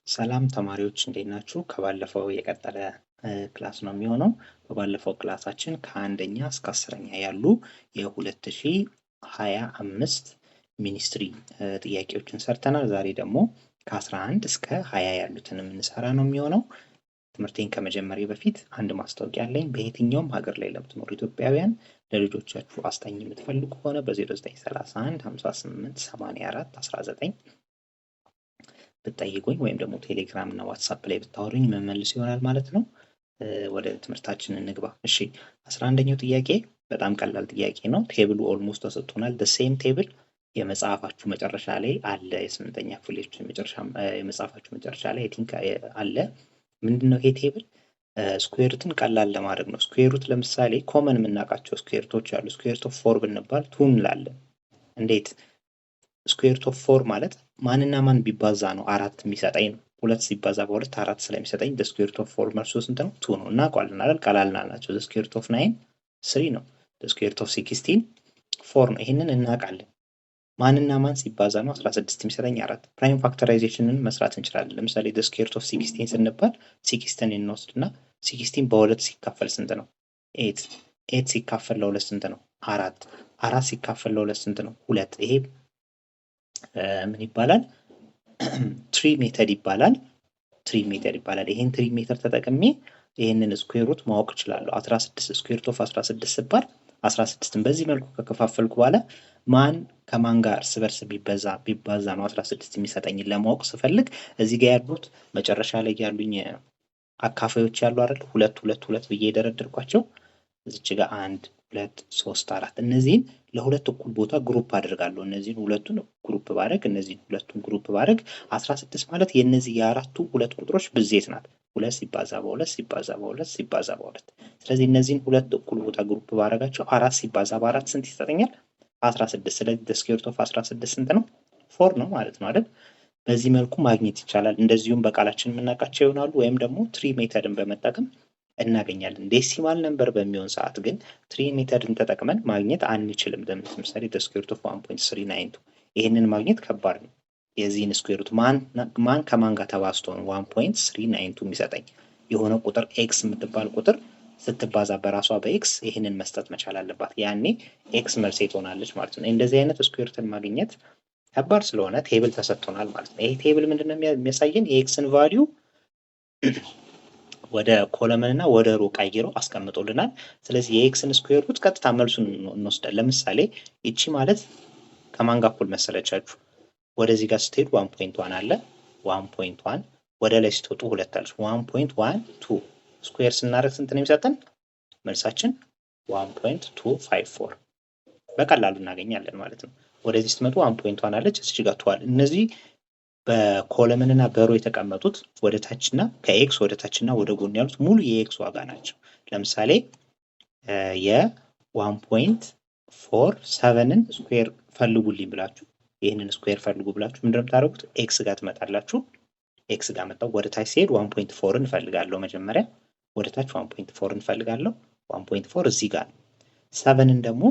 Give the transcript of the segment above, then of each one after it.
ሰላም ተማሪዎች እንዴት ናችሁ? ከባለፈው የቀጠለ ክላስ ነው የሚሆነው። በባለፈው ክላሳችን ከአንደኛ እስከ አስረኛ ያሉ የ2025 ሚኒስትሪ ጥያቄዎችን ሰርተናል። ዛሬ ደግሞ ከ11 እስከ 20 ያሉትን የምንሰራ ነው የሚሆነው። ትምህርቴን ከመጀመሪያ በፊት አንድ ማስታወቂያ አለኝ። በየትኛውም ሀገር ላይ ለምትኖሩ ኢትዮጵያውያን ለልጆቻችሁ አስጠኝ የምትፈልጉ ከሆነ በ0931 58 84 19 ብትጠይቁኝ ወይም ደግሞ ቴሌግራም እና ዋትሳፕ ላይ ብታወሩኝ መመልስ ይሆናል ማለት ነው። ወደ ትምህርታችን እንግባ። እሺ 11ኛው ጥያቄ በጣም ቀላል ጥያቄ ነው። ቴብሉ ኦልሞስት ተሰጥቶናል። ሴም ቴብል የመጽሐፋችሁ መጨረሻ ላይ አለ። የስምንተኛ ክፍል የመጽሐፋችሁ መጨረሻ ላይ አይ ቲንክ አለ። ምንድነው ይሄ ቴብል? ስኩዌር ሩትን ቀላል ለማድረግ ነው። ስኩዌር ሩት ለምሳሌ ኮመን የምናውቃቸው ስኩዌር ሩቶች አሉ። ስኩዌር ሩት ኦፍ 4 ብንባል 2 እንላለን። እንዴት? ስኩዌር ሩት ኦፍ 4 ማለት ማንና ማን ቢባዛ ነው አራት የሚሰጠኝ ነው። 2 ሲባዛ በ2 4 ስለሚሰጠኝ the square root of 4 መልሱ ስንት ነው? 2 ነው። እናውቀዋለን አይደል? ቀላል ናቸው። the square root of 9 3 ነው። the square root of 16 4 ነው። ይሄንን እናውቃለን። ማንና ማን ሲባዛ ነው 16 የሚሰጠኝ 4። ፕራይም ፋክተራይዜሽንን መስራት እንችላለን። ለምሳሌ the square root of 16 ስንባል 16 እንወስድና 16 በ2 ሲካፈል ስንት ነው? 8 8 ሲካፈል ለ2 ስንት ነው? 4 4 ሲካፈል ለ2 ስንት ነው? 2 ይሄ ምን ይባላል? ትሪ ሜተድ ይባላል። ትሪ ሜተድ ይባላል። ይሄን ትሪ ሜተድ ተጠቅሜ ይሄንን ስኩዌር ሩት ማወቅ እችላለሁ። 16 ስኩዌር ሩት ኦፍ 16 ሲባል 16ን በዚህ መልኩ ከከፋፈልኩ በኋላ ማን ከማን ጋር እርስ በርስ ቢባዛ ነው 16 የሚሰጠኝ ለማወቅ ስፈልግ እዚህ ጋር ያሉት መጨረሻ ላይ ያሉኝ አካፋዮች ያሉ አይደል? 2 2 2 ብዬ የደረደርኳቸው እዚች ጋር 1 2 3 4 እነዚህን ለሁለት እኩል ቦታ ግሩፕ አደርጋለሁ። እነዚህን ሁለቱን ግሩፕ ባደርግ እነዚህን ሁለቱን ግሩፕ ባደርግ 16 ማለት የነዚህ የአራቱ ሁለት ቁጥሮች ብዜት ናት። 2 ሲባዛ በ2 ሲባዛ በ2 ሲባዛ በ2 ስለዚህ እነዚህን ሁለት እኩል ቦታ ግሩፕ ባደርጋቸው 4 ሲባዛ በ4 ስንት ይሰጠኛል? 16። ስለዚህ the square root of 16 ስንት ነው? 4 ነው ማለት ነው አይደል? በዚህ መልኩ ማግኘት ይቻላል። እንደዚሁም በቃላችን የምናውቃቸው ይሆናሉ ወይም ደግሞ ትሪ ሜተድን በመጠቀም እናገኛለን። ዴሲማል ነምበር በሚሆን ሰዓት ግን ትሪ ሜተድን ተጠቅመን ማግኘት አንችልም። ለምሳሌ the square root of 1.392 ይሄንን ማግኘት ከባድ ነው። የዚህን ስኩዌር ሩት ማን ከማን ጋር ተባዝቶ ነው 1.392 የሚሰጠኝ? የሆነ ቁጥር ኤክስ የምትባል ቁጥር ስትባዛ በራሷ በኤክስ ይሄንን መስጠት መቻል አለባት። ያኔ ኤክስ መልሴ ትሆናለች ማለት ነው። እንደዚህ አይነት ስኩዌር ሩትን ማግኘት ከባድ ስለሆነ ቴብል ተሰጥቶናል ማለት ነው። ይሄ ቴብል ምንድነው የሚያሳየን? የኤክስን ቫልዩ ወደ ኮለመን እና ወደ ሮ ቀይሮ አስቀምጦልናል። ስለዚህ የኤክስን ስኩዌር ሩት ቀጥታ መልሱን እንወስዳለን። ለምሳሌ እቺ ማለት ከማን ጋር እኩል መሰለቻችሁ? ወደዚህ ጋር ስትሄዱ 1.1 አለ 1.1 ወደ ላይ ስትወጡ 2 አለች 1.12 ስኩዌር ስናደርግ ስንት ነው የሚሰጠን? መልሳችን 1.254 በቀላሉ እናገኛለን ማለት ነው። ወደዚህ ስትመጡ 1.1 አለች እዚህ ጋር ተዋል። እነዚህ በኮለመን እና በሮ የተቀመጡት ወደ ታችና ከኤክስ ወደ ታችና ወደ ጎን ያሉት ሙሉ የኤክስ ዋጋ ናቸው። ለምሳሌ የ1.47ን ስኩዌር ፈልጉልኝ ብላችሁ ይህንን ስኩዌር ፈልጉ ብላችሁ ምንድነው የምታደርጉት? ኤክስ ጋር ትመጣላችሁ። ኤክስ ጋር መጣው ወደ ታች ሲሄድ 1.4ን እፈልጋለሁ። መጀመሪያ ወደ ታች 1.4ን እፈልጋለሁ። 1.4 እዚህ ጋር 7ን ደግሞ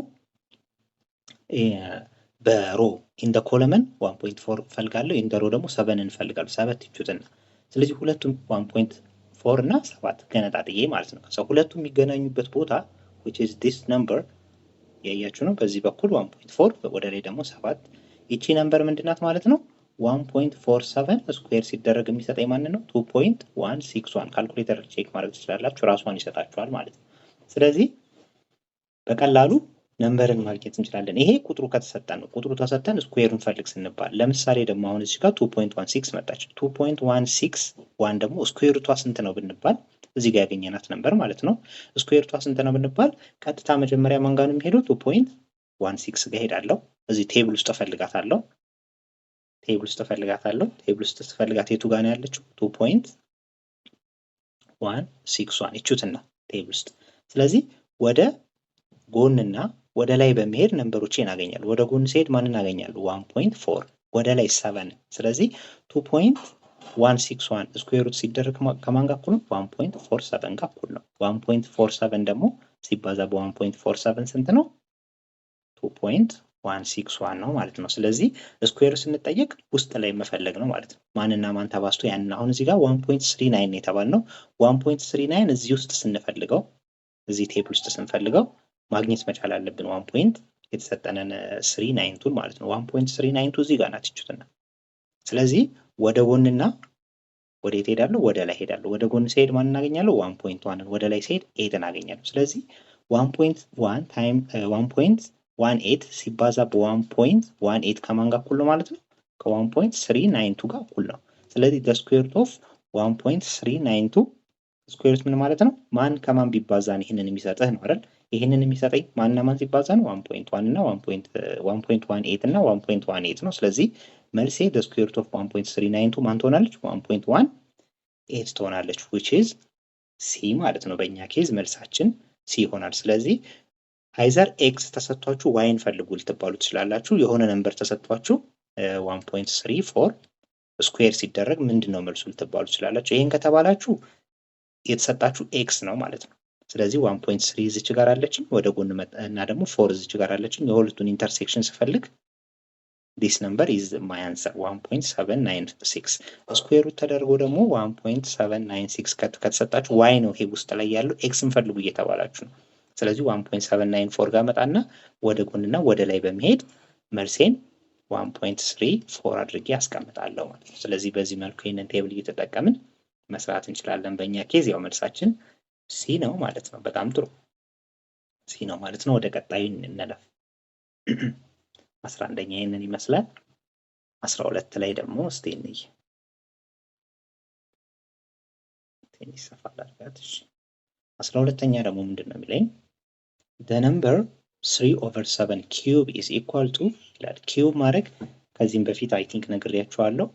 በሮ ኢን ዘ ኮለመን 1.4 እፈልጋለሁ። ኢን ዘ ሮ ደግሞ 7ን እፈልጋለሁ። 7 ይቹትና ስለዚህ ሁለቱም 1.4 እና 7 ገነጣጥዬ ማለት ነው። ከዛ ሁለቱም የሚገናኙበት ቦታ which is this number ያያችሁ ነው። በዚህ በኩል 1.4 ወደ ላይ ደግሞ 7 ይቺ ነምበር ምንድናት ማለት ነው? 1.47 ስኩዌር ሲደረግ የሚሰጠኝ ማን ነው? 2.161 ካልኩሌተር ቼክ ማድረግ ትችላላችሁ። ራሷን ይሰጣችኋል ማለት ነው። ስለዚህ በቀላሉ ነምበርን ማግኘት እንችላለን። ይሄ ቁጥሩ ከተሰጠን ነው። ቁጥሩ ተሰጠን ስኩዌሩን ፈልግ ስንባል ለምሳሌ ደግሞ አሁን እዚህ ጋር 2.16 መጣች። 2.161 ደግሞ ስኩዌር ሩቷ ስንት ነው ብንባል እዚህ ጋር ያገኘናት ነምበር ማለት ነው። ስኩዌር ሩቷ ስንት ነው ብንባል ቀጥታ መጀመሪያ ማን ጋር ነው የሚሄደው? 2.16 ጋር ሄዳለሁ። እዚህ ቴብል ውስጥ እፈልጋታለሁ። ቴብል ውስጥ ስትፈልጋት የቱ ጋር ነው ያለችው? 2.161 ይቹትና ቴብል ውስጥ። ስለዚህ ወደ ጎንና ወደ ላይ በመሄድ ነምበሮችን አገኛለሁ። ወደ ጎን ሲሄድ ማንን አገኛለሁ? 1.4 ወደ ላይ 7። ስለዚህ 2.161 ስኩዌር ሩት ሲደረግ ከማን ጋር እኩል ነው? 1.47 ጋር እኩል ነው። 1.47 ደግሞ ሲባዛ በ1.47 ስንት ነው? 161 ነው ማለት ነው። ስለዚህ ስኩዌር ስንጠየቅ ውስጥ ላይ መፈለግ ነው ማለት ነው። ማንና ማን ተባዝቶ ያንን አሁን እዚህ ጋር 1.39 የተባልነው 1.39 እዚህ ውስጥ ስንፈልገው እዚህ ቴብል ውስጥ ስንፈልገው ማግኘት መቻል አለብን። 1 ፖይንት የተሰጠነን 392 ማለት ነው። 1.392 እዚህ ጋር ናት እችትና። ስለዚህ ወደ ጎንና ወደ የት ሄዳለሁ? ወደ ላይ ሄዳለሁ። ወደ ጎን ሲሄድ ማን እናገኛለሁ? 1.1ን፣ ወደ ላይ ሲሄድ 8ን አገኛለሁ። ስለዚህ 1.1 ታይም 1.18 ሲባዛ በ1.18 ከማን ጋር እኩል ነው ማለት ነው? ከ1.392 ጋር እኩል ነው። ስለዚህ the square root of 1.392 ስኩዌር ሩት ምን ማለት ነው? ማን ከማን ቢባዛ ነው ይሄንን የሚሰጥህ ነው አይደል? ይሄንን የሚሰጠኝ ማንና ማን ሲባዛ ነው? 1.1 እና 1.18 እና 1.18 ነው። ስለዚህ መልሴ the square root of 1.392 ማን ትሆናለች? 1.18 ትሆናለች which is C ማለት ነው። በእኛ ኬዝ መልሳችን C ይሆናል። ስለዚህ አይዘር ኤክስ ተሰጥቷችሁ ዋይን ፈልጉ ልትባሉ ትችላላችሁ። የሆነ ነምበር ተሰጥቷችሁ 1.34 ስኩዌር ሲደረግ ምንድነው መልሱ ልትባሉ ትችላላችሁ። ይሄን ከተባላችሁ የተሰጣችሁ ኤክስ ነው ማለት ነው። ስለዚህ 1.3 እዚች ጋር አለችኝ፣ ወደ ጎን እና ደግሞ 4 እዚች ጋር አለችኝ። የሁለቱን ኢንተርሴክሽን ስፈልግ this number is my answer 1.796 ስኩዌር ሩት ተደርጎ ደግሞ 1.796 ከተሰጣችሁ ዋይ ነው ይሄ ውስጥ ላይ ያለው ኤክስን ፈልጉ እየተባላችሁ ነው። ስለዚህ 1.794 ጋር መጣና ወደ ጎንና ወደ ላይ በመሄድ መልሴን 1.34 አድርጌ አስቀምጣለሁ ማለት ነው። ስለዚህ በዚህ መልኩ ይሄንን ቴብል እየተጠቀምን መስራት እንችላለን። በእኛ ኬዝ ያው መልሳችን ሲ ነው ማለት ነው። በጣም ጥሩ ሲ ነው ማለት ነው። ወደ ቀጣዩ እንለፍ። 11ኛ ይሄንን ይመስላል። 12 ላይ ደግሞ እስቲ እንይ። ትንሽ ሰፋ አድርጋት። እሺ 12ኛ ደግሞ ምንድነው የሚለኝ? the number 3/7 cube is equal to ይላል። ኪዩብ ማድረግ ከዚህም በፊት አይ ቲንክ ነግሬያችኋለሁ።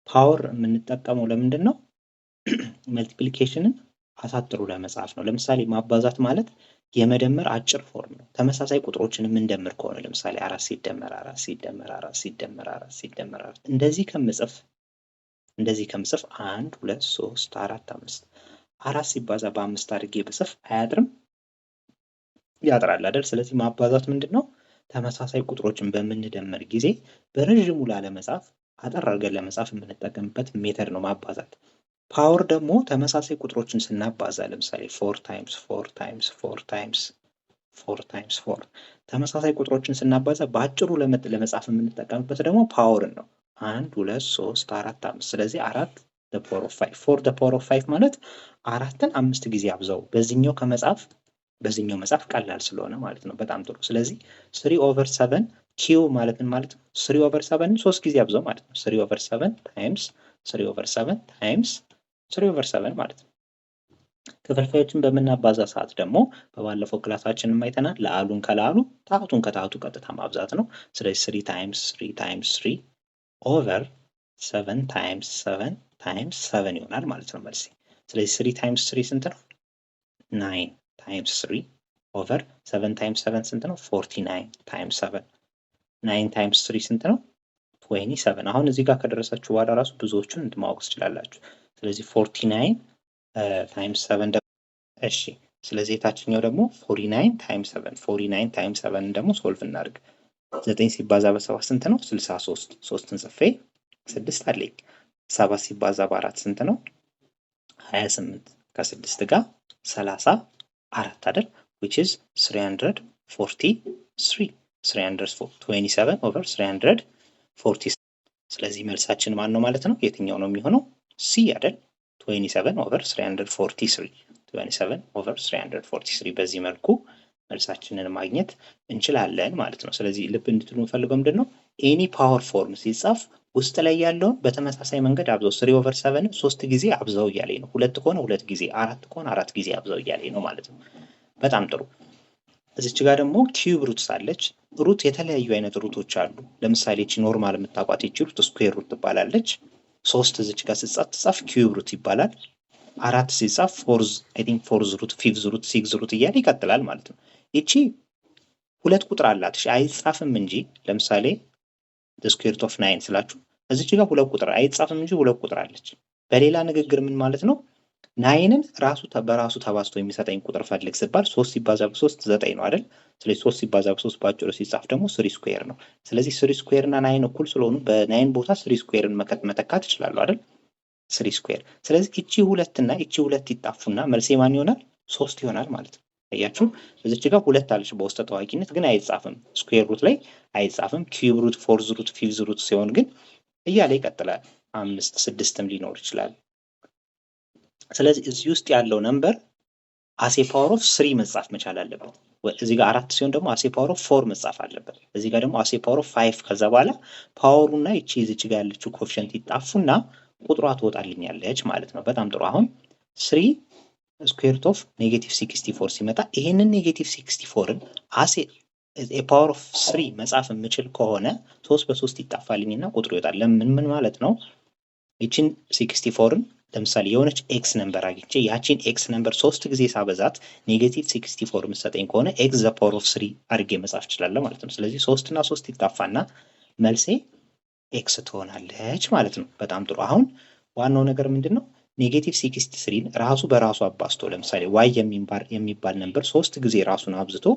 ፓወር የምንጠቀመው ለምንድን ነው? መልቲፕሊኬሽንን አሳጥሩ ለመጻፍ ነው። ለምሳሌ ማባዛት ማለት የመደመር አጭር ፎርም ነው። ተመሳሳይ ቁጥሮችን የምንደምር ከሆነ ለምሳሌ 4 ሲደመር 4 ሲደመር 4 ሲደመር 4 ሲደመር 4 እንደዚህ ከምጽፍ 1 2 3 4 5 4 ሲባዛ በ5 አድርጌ ብጽፍ አያጥርም? ያጥራል አይደል? ስለዚህ ማባዛት ምንድነው? ተመሳሳይ ቁጥሮችን በምንደምር ጊዜ በረዥሙ ላለመጻፍ አጠር አድርገን ለመጻፍ የምንጠቀምበት ሜተድ ነው ማባዛት። ፓወር ደግሞ ተመሳሳይ ቁጥሮችን ስናባዛ ለምሳሌ 4 ታይምስ 4 ታይምስ 4 ታይምስ 4 ታይምስ 4 ተመሳሳይ ቁጥሮችን ስናባዛ በአጭሩ ለመጻፍ የምንጠቀምበት ደግሞ ፓወርን ነው። 1 2 3 4 5 ስለዚህ 4 the power of 5 4 the power of 5 ማለት 4ን 5 ጊዜ አብዛው በዚህኛው መጻፍ ቀላል ስለሆነ ማለት ነው። በጣም ጥሩ። ስለዚህ 3/7 ኪው ማለት ምን ማለት ነው? 3/7ን 3 ጊዜ አብዛው ማለት ነው። 3/7 ታይምስ 3/7 ታይምስ 3/7 ማለት ነው። ክፍልፋዮችን በምናባዛ ሰዓት ደግሞ በባለፈው ክላሳችንን አይተናል። ለአሉን ከላሉ ታቱን ከታቱ ቀጥታ ማብዛት ነው። ስለዚህ 3 ታይምስ 3 ታይምስ 3 ኦቨር 7 ታይምስ 7 ታይምስ 7 ይሆናል ማለት ነው መልሴ። ስለዚህ 3 ታይምስ 3 ስንት ነው? 9 ታይምስ 3 ኦቨር 7 ታይምስ 7 ስንት ነው? 49 ታይምስ 7 9 ታይምስ 3 ስንት ነው? 27 አሁን እዚህ ጋር ከደረሳችሁ በኋላ ራሱ ብዙዎቹን ማወቅ ትችላላችሁ። ስለዚህ 49 ታይምስ 7 እሺ። ስለዚህ የታችኛው ደግሞ 49 ታይምስ 7 49 ታይምስ 7 ደግሞ ሶልቭ እናድርግ። 9 ሲባዛ በ7 ስንት ነው? 63 3ን ጽፌ 6 አለኝ። 7 ሲባዛ በ4 ስንት ነው? 28 ከ6 ጋር 34 አይደል? which is 343 327 over 340 ስለዚህ መልሳችን ማን ነው ማለት ነው? የትኛው ነው የሚሆነው? ሲ አይደል? 27 over 343 27 over 343 በዚህ መልኩ መልሳችንን ማግኘት እንችላለን ማለት ነው። ስለዚህ ልብ እንድትሉ የምፈልገው ምንድነው? ኤኒ ፓወር ፎርም ሲጻፍ ውስጥ ላይ ያለውን በተመሳሳይ መንገድ አብዛው 3/7 3 ጊዜ አብዛው እያለኝ ነው። 2 ከሆነ 2 ጊዜ፣ 4 ከሆነ 4 ጊዜ አብዛው እያለኝ ነው ማለት ነው። በጣም ጥሩ። እዚች ጋር ደግሞ ኪዩብ ሩት ሳለች ሩት የተለያዩ አይነት ሩቶች አሉ። ለምሳሌ እቺ ኖርማል የምታውቋት እቺ ሩት ስኩዌር ሩት ትባላለች። 3 እዚች ጋር ስትጻፍ ኪዩብ ሩት ይባላል። 4 ሲጻፍ ፎርዝ አይ ቲንክ ፎርዝ ሩት፣ ፊፍዝ ሩት፣ ሲክስ ሩት እያለ ይቀጥላል ማለት ነው። እቺ ሁለት ቁጥር አላት። እሺ አይጻፍም እንጂ ለምሳሌ the square root of 9 ስላችሁ እዚች ጋር ሁለት ቁጥር አይጻፍም እንጂ ሁለት ቁጥር አለች። በሌላ ንግግር ምን ማለት ነው? 9ን በራሱ ተባዝቶ የሚሰጠኝ ቁጥር ፈልግ ሲባል 3 ሲባዛ በ3 9 ነው አይደል? ስለዚህ 3 ሲባዛ በ3 ባጭሩ ሲጻፍ ደግሞ 3 ስኩዌር ነው። ስለዚህ 3 ስኩዌር እና 9 እኩል ስለሆኑ በ9 ቦታ 3 ስኩዌርን መተካት ይችላሉ አይደል? 3 ስኩዌር። ስለዚህ እቺ 2 እና እቺ 2 ይጣፉና መልሴ ማን ይሆናል? 3 ይሆናል ማለት ነው። አያችሁ በዚች ጋር 2 አለች በውስጠ ታዋቂነት ግን አይጻፍም። ስኩዌር ሩት ላይ አይጻፍም። ኪዩብ ሩት፣ ፎርዝ ሩት፣ ፊፍዝ ሩት ሲሆን ግን እያለ ይቀጥላል። 5 6ም ሊኖር ይችላል። ስለዚህ እዚህ ውስጥ ያለው ነምበር አሴ ፓወር ኦፍ 3 መጻፍ መቻል አለበት። እዚህ ጋር 4 ሲሆን ደግሞ አሴ ፓወር ኦፍ 4 መጻፍ አለበት። እዚህ ጋር ደግሞ አሴ ፓወር ኦፍ 5 ከዛ በኋላ ፓወሩና እቺ እዚች ጋር ያለችው ኮኤፊሽንት ይጣፉና ቁጥሯ ትወጣልኛለች ማለት ነው። በጣም ጥሩ። አሁን 3 ስኩዌር ሩት ኦፍ ኔጌቲቭ 64 ሲመጣ ይሄንን ኔጌቲቭ 64ን አሴ ፓወር ኦፍ 3 መጻፍ የምችል ከሆነ 3 በ3 ይጣፋልኝና ቁጥሩ ይወጣል። ለምን ምን ማለት ነው? ይቺን 64ን ለምሳሌ የሆነች ኤክስ ነምበር አግኝቼ ያቺን ኤክስ ነምበር 3 ጊዜ ሳበዛት ኔጌቲቭ 64 የምትሰጠኝ ከሆነ ኤክስ ዘ ፓወር ኦፍ 3 አድርጌ መጻፍ እችላለሁ ማለት ነው። ስለዚህ 3 እና 3 ይጣፋና መልሴ ኤክስ ትሆናለች ማለት ነው። በጣም ጥሩ። አሁን ዋናው ነገር ምንድነው? ኔጌቲቭ 63ን ራሱ በራሱ አባዝቶ ለምሳሌ ዋይ የሚባል ነምበር 3 ጊዜ ራሱን አብዝቶ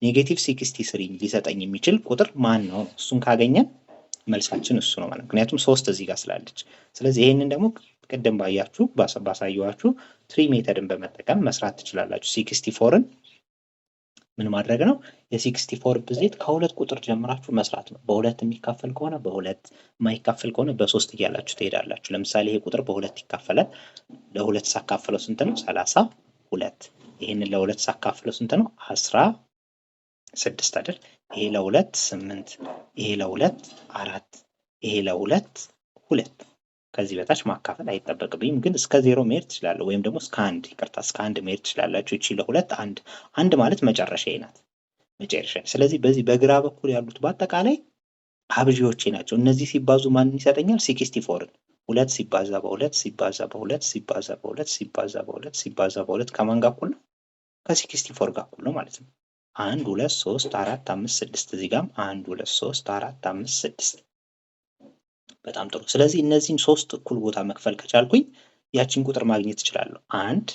ኔጌቲቭ 63 ሊሰጠኝ የሚችል ቁጥር ማን ነው? እሱን ካገኘን መልሳችን እሱ ነው ማለት ነው። ምክንያቱም 3 እዚህ ጋር ስላለች። ስለዚህ ይሄንን ደግሞ ቅድም ባሳየኋችሁ ትሪ ሜተድን በመጠቀም መስራት ትችላላችሁ። 64ን ምን ማድረግ ነው? የ64 ብዜት ከሁለት ቁጥር ጀምራችሁ መስራት ነው። በሁለት የሚካፈል ከሆነ በሁለት፣ የማይካፈል ከሆነ በ3 እያላችሁ ትሄዳላችሁ። ለምሳሌ ይሄ ቁጥር በሁለት ይካፈላል። ለሁለት ሳካፍለው ስንት ነው? 32። ይሄንን ለሁለት ሳካፍለው ስንት ነው? 16 አይደል? ይሄ ለሁለት 8፣ ይሄ ለሁለት 4፣ ይሄ ለሁለት 2። ከዚህ በታች ማካፈል አይጠበቅብኝም፣ ግን እስከ 0 መሄድ ትችላለሁ፣ ወይም ደግሞ እስከ 1 ይቅርታ፣ እስከ 1 መሄድ ትችላላችሁ። እቺ ለሁለት 1 ማለት መጨረሻዬ ናት፣ መጨረሻ። ስለዚህ በዚህ በግራ በኩል ያሉት በአጠቃላይ አብዢዎቼ ናቸው። እነዚህ ሲባዙ ማንን ይሰጠኛል? 64ን 2 ሲባዛ በ2 ሲባዛ በ2 ሲባዛ በ2 ሲባዛ በ2 ሲባዛ በ2 ከማን ጋር እኩል ነው? ከ64 ጋር እኩል ነው ማለት ነው። 1 2 3 4 5 6 እዚህ ጋርም 1 2 3 4 5 6። በጣም ጥሩ። ስለዚህ እነዚህን 3 እኩል ቦታ መክፈል ከቻልኩኝ ያቺን ቁጥር ማግኘት እችላለሁ። 1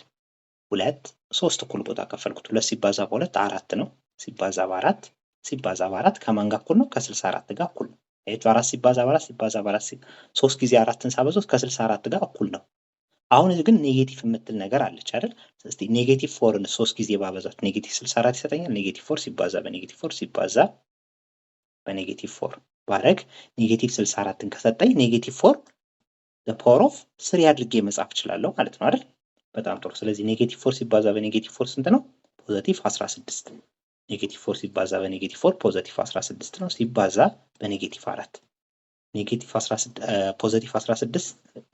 2 3 እኩል ቦታ ከፈልኩት 2 ሲባዛ በ2 4 ነው። ሲባዛ በ4 ሲባዛ በ4 ከማን ጋር እኩል ነው? ከ64 ጋር እኩል ነው። አያችሁ 4 ሲባዛ በ4 ሲባዛ በ4 3 ጊዜ 4ን ሳበዛው ከ64 ጋር እኩል ነው። አሁን ግን ኔጌቲቭ የምትል ነገር አለች አይደል? እስቲ ኔጌቲቭ 4ን 3 ጊዜ ባበዛት ኔጌቲቭ 64 ይሰጠኛል። ኔጌቲቭ 4 ሲባዛ በኔጌቲቭ 4 ሲባዛ በኔጌቲቭ 4 ባረግ ኔጌቲቭ 64ን ከሰጠኝ ኔጌቲቭ 4 the power of 3 አድርጌ መጻፍ እችላለሁ ማለት ነው አይደል? በጣም ጥሩ። ስለዚህ ኔጌቲቭ 4 ሲባዛ በኔጌቲቭ 4 ስንት ነው? ፖዚቲቭ 16። ኔጌቲቭ 4 ሲባዛ በኔጌቲቭ 4 ፖዚቲቭ 16 ነው፣ ሲባዛ በኔጌቲቭ 4 ኔጌቲቭ 16 ፖዚቲቭ 16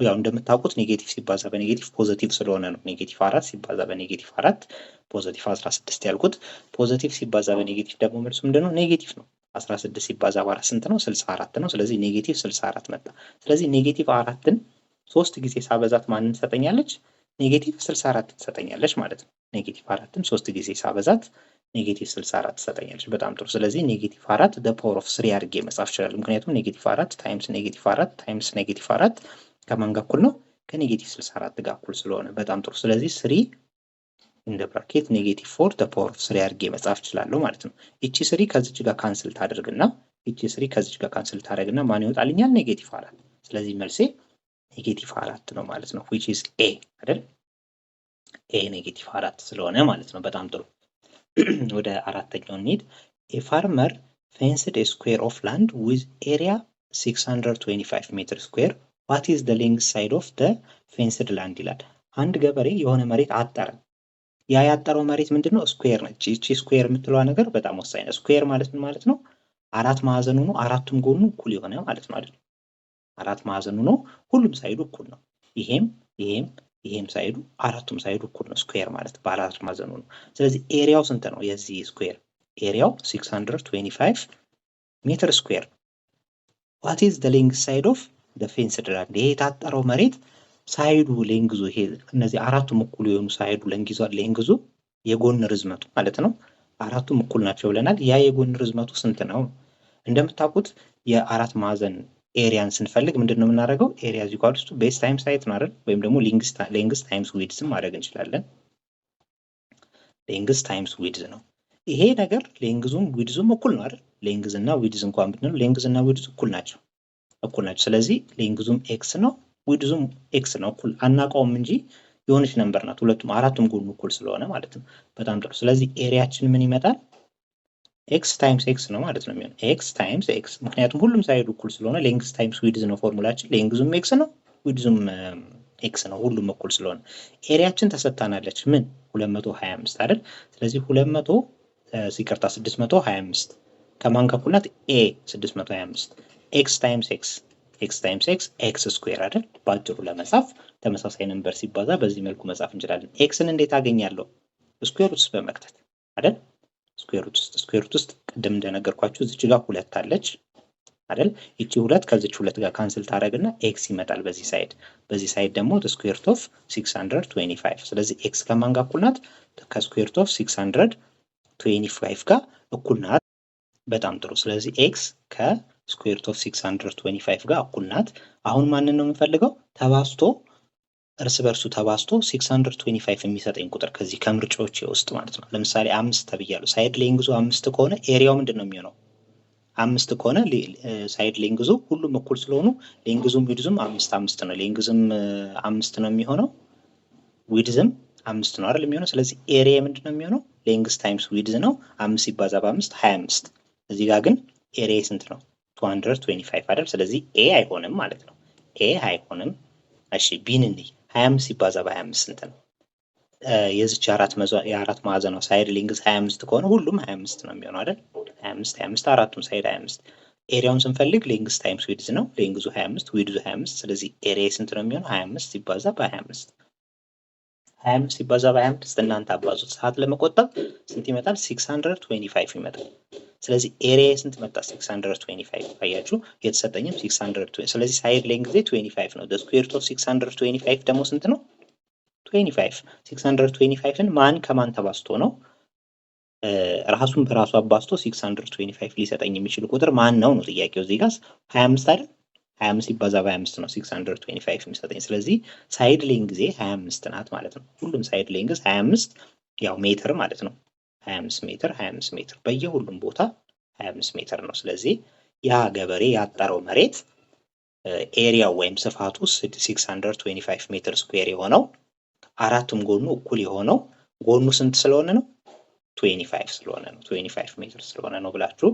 ያው እንደምታውቁት ኔጌቲቭ ሲባዛ በኔጌቲቭ ፖዚቲቭ ስለሆነ ነው። ኔጌቲቭ 4 ሲባዛ በኔጌቲቭ 4 ፖዚቲቭ 16 ያልኩት። ፖዚቲቭ ሲባዛ በኔጌቲቭ ደግሞ መልሱ ምንድነው? ኔጌቲቭ ነው። 16 ሲባዛ በ4 ስንት ነው? 64 ነው። ስለዚህ ኔጌቲቭ 64 መጣ። ስለዚህ ኔጌቲቭ 4ን 3 ጊዜ ሳበዛት ማንን ትሰጠኛለች? ኔጌቲቭ 64 ትሰጠኛለች ማለት ነው። ኔጌቲቭ 4ን 3 ጊዜ ሳበዛት ኔጌቲቭ 64 ትሰጠኛለች። በጣም ጥሩ። ስለዚህ ኔጌቲቭ 4 the power of 3 አድርጌ መጻፍ እችላለሁ። ምክንያቱም ኔጌቲቭ 4 ታይምስ ኔጌቲቭ 4 ታይምስ ኔጌቲቭ 4 ከማን ጋር እኩል ነው? ከኔጌቲቭ 64 ጋር እኩል ስለሆነ በጣም ጥሩ። ስለዚህ 3 in the bracket ኔጌቲቭ 4 the power of 3 አድርጌ መጻፍ እችላለሁ ማለት ነው። እቺ 3 ከዚች ጋር ካንስል ታደርግና እቺ 3 ከዚች ጋር ካንስል ታደርግና ማን ይወጣልኛል? ኔጌቲቭ 4። ስለዚህ መልሴ ኔጌቲቭ 4 ነው ማለት ነው። which is a አይደል? a ኔጌቲቭ 4 ስለሆነ ማለት ነው። በጣም ጥሩ። ወደ አራተኛው እንሂድ። a farmer fenced a square of land with area 625 meter square. what is the length side of the fenced land ይላል። አንድ ገበሬ የሆነ መሬት አጠረ። ያ ያጠረው መሬት ምንድነው? ስኩዌር ነች። እቺ ስኩዌር የምትለዋ ነገር በጣም ወሳኝ ነው። ስኩዌር ማለት ምን ማለት ነው? አራት ማዕዘኑ ነው፣ አራቱም ጎኑ እኩል የሆነ ማለት ነው አይደል? አራት ማዕዘኑ ነው፣ ሁሉም ሳይዱ እኩል ነው። ይሄም ሳይዱ አራቱም ሳይዱ እኩል ነው። ስኩዌር ማለት በአራት ማዕዘኑ ነው። ስለዚህ ኤሪያው ስንት ነው? የዚህ ስኩዌር ኤሪያው 625 ሜትር ስኩዌር። what is the length side of the fenced land? ይሄ የታጠረው መሬት ሳይዱ ሌንግዙ፣ ይሄ እነዚህ አራቱም እኩል የሆኑ ሳይዱ ሌንግዙ የጎን ርዝመቱ ማለት ነው። አራቱም እኩል ናቸው ብለናል። ያ የጎን ርዝመቱ ስንት ነው? እንደምታውቁት የአራት ማዕዘን ኤሪያን ስንፈልግ ምንድነው የምናደርገው? ኤሪያ is equal to ቤዝ ታይምስ ሃይት ነው አይደል? ወይም ደግሞ ሌንግዝ ታይምስ ዊድዝ ማድረግ እንችላለን። ሌንግዝ ታይምስ ዊድዝ ነው። ይሄ ነገር ሌንግዙም ዊድዙም እኩል ነው አይደል? ሌንግዝ እና ዊድዝ እንኳን ብንለው ሌንግዝ እና ዊድዝ እኩል ናቸው። ስለዚህ ሌንግዙም ኤክስ ነው፣ ዊድዙም ኤክስ ነው። እኩል አናውቀውም እንጂ የሆነች ነምበር ናት። አራቱም ጎኑ እኩል ስለሆነ ማለት ነው። በጣም ጥሩ። ስለዚህ ኤሪያችን ምን ይመጣል? ኤክስ ታይምስ ኤክስ ነው ማለት ነው የሚሆነው። ኤክስ ታይምስ ኤክስ፣ ምክንያቱም ሁሉም ሳይድ እኩል ስለሆነ ሌንግዝ ታይምስ ዊድዝ ነው ፎርሙላችን። ሌንግዙም ኤክስ ነው፣ ዊድዙም ኤክስ ነው፣ ሁሉም እኩል ስለሆነ። ኤሪያችን ተሰጥታናለች ምን 225 አይደል? ስለዚህ 200 ሲቀርታ 625 ከማን ጋር እኩል ናት? ኤ 625 ኤክስ ታይምስ ኤክስ ኤክስ ስኩዌር አይደል? ባጭሩ ለመጻፍ ተመሳሳይ ነምበር ሲባዛ በዚህ መልኩ መጻፍ እንችላለን። ኤክስን እንዴት አገኛለሁ? ስኩዌር ውስጥ በመክተት አይደል? ስኩዌር ሩት ውስጥ ቅድም እንደነገርኳችሁ እዚች ጋር ሁለት አለች አይደል? ይቺ ሁለት ከዚች ሁለት ጋር ካንስል ታደርግና ኤክስ ይመጣል በዚህ ሳይድ ደግሞ ስኩዌር ኦፍ 625። ስለዚህ ኤክስ ከማን ጋር እኩል ናት? ከስኩዌር ኦፍ 625 ጋር እኩል ናት። በጣም ጥሩ። ስለዚህ ኤክስ ከስኩዌር ኦፍ 625 ጋር እኩል ናት። አሁን ማንን ነው የምንፈልገው? ተባዝቶ እርስ በርሱ ተባዝቶ 625 የሚሰጠኝ ቁጥር ከዚህ ከምርጫዎች ውስጥ ማለት ነው። ለምሳሌ 5 ተብያለሁ። ሳይድ ሌንግዙ 5 ከሆነ ኤሪያው ምንድን ነው የሚሆነው? 5 ከሆነ ሳይድ ሌንግዙ ሁሉም እኩል ስለሆኑ ሌንግዙም ዊድዙም 5 ነው። ሌንግዙም 5 ነው የሚሆነው፣ ዊድዝም 5 ነው አይደል የሚሆነው። ስለዚህ ኤሪያ ምንድን ነው የሚሆነው? ሌንግዝ ታይምስ ዊድዝ ነው። 5 ሲባዛ በ5 25። እዚህ ጋር ግን ኤሪያ ስንት ነው? 225 አይደል? ስለዚህ ኤ አይሆንም ማለት ነው። ኤ አይሆንም። እሺ ቢን እንይ። 25 ሲባዛ በ25 ስንት ነው? የዚች የአራት ማዕዘኗ ሳይድ ሌንግዝ 25 ከሆነ ሁሉም 25 ነው የሚሆነው አይደል? 25 አራቱም ሳይድ 25። ኤሪያውን ስንፈልግ ሌንግዝ ታይምስ ዊድዝ ነው። ሌንግዙ 25 ዊድዙ 25። ስለዚህ ኤሪያ ስንት ነው የሚሆነው? 25 ሲባዛ በ25 25 ሲባዛ በ25 እናንተ አባዙት። ሰዓት ለመቆጠብ ስንት ይመጣል? 625 ይመጣል። ስለዚህ ኤሪያ ስንት መጣ? 625። አያችሁ የተሰጠኝም 620። ስለዚህ ሳይድ ሌንግዝ 25 ነው። ስኩዌር ኦፍ 625 ደግሞ ስንት ነው? 25። 625ን ማን ከማን ተባዝቶ ነው? ራሱን በራሱ አባዝቶ 625 ሊሰጠኝ የሚችል ቁጥር ማን ነው ነው ጥያቄው። እዚህ ጋር 25 አይደል? 25 ሲባዛ በ25 ነው 625 የሚሰጠኝ። ስለዚህ ሳይድ ሌንግዝ 25 ናት ማለት ነው። ሁሉም ሳይድ ሌንግዝ 25 ያው ሜትር ማለት ነው። 25 ሜትር በየሁሉም ቦታ 25 ሜትር ነው። ስለዚህ ያ ገበሬ ያጠረው መሬት ኤሪያው ወይም ስፋቱ 625 ሜትር ስኩዌር የሆነው አራቱም ጎኑ እኩል የሆነው ጎኑ ስንት ስለሆነ ነው? 25 ስለሆነ ነው። 25 ሜትር ስለሆነ ነው ብላችሁ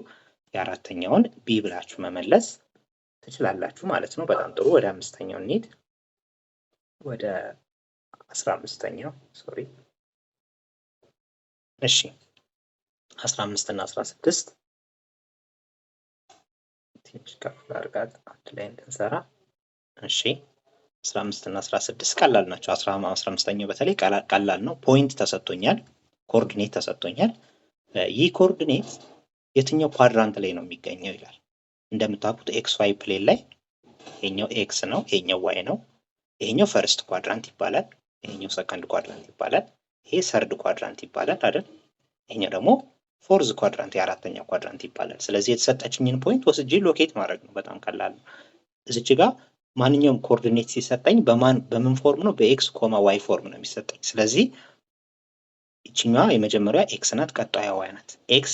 የአራተኛውን ቢ ብላችሁ መመለስ ትችላላችሁ ማለት ነው። በጣም ጥሩ። ወደ አምስተኛው እንሂድ። ወደ 15ኛው ሶሪ። እሺ 15 እና 16 ትንሽ ከፍ አድርጋት አንድ ላይ እንድንሰራ። እሺ 15 እና 16 ቀላል ናቸው። 15ኛው በተለይ ቀላል ነው። ፖይንት ተሰጥቶኛል፣ ኮኦርዲኔት ተሰጥቶኛል። ይህ ኮኦርዲኔት የትኛው ኳድራንት ላይ ነው የሚገኘው ይላል። እንደምታውቁት ኤክስ ዋይ ፕሌን ላይ ይሄኛው ኤክስ ነው፣ ይሄኛው ዋይ ነው። ይሄኛው ፈርስት ኳድራንት ይባላል፣ ይሄኛው ሰከንድ ኳድራንት ይባላል። ይሄ ሰርድ ኳድራንት ይባላል አይደል? ይሄኛው ደግሞ ፎርዝ ኳድራንት የአራተኛው ኳድራንት ይባላል። ስለዚህ የተሰጠችኝን ፖይንት ወስጄ ሎኬት ማድረግ ነው። በጣም ቀላል ነው። እዚች ጋር ማንኛውም ኮኦርዲኔት ሲሰጠኝ በምን ፎርም ነው? በኤክስ ኮማ ዋይ ፎርም ነው የሚሰጠኝ። ስለዚህ ይችኛዋ የመጀመሪያ ኤክስ ናት፣ ቀጣዩ ዋይ ናት። ኤክስ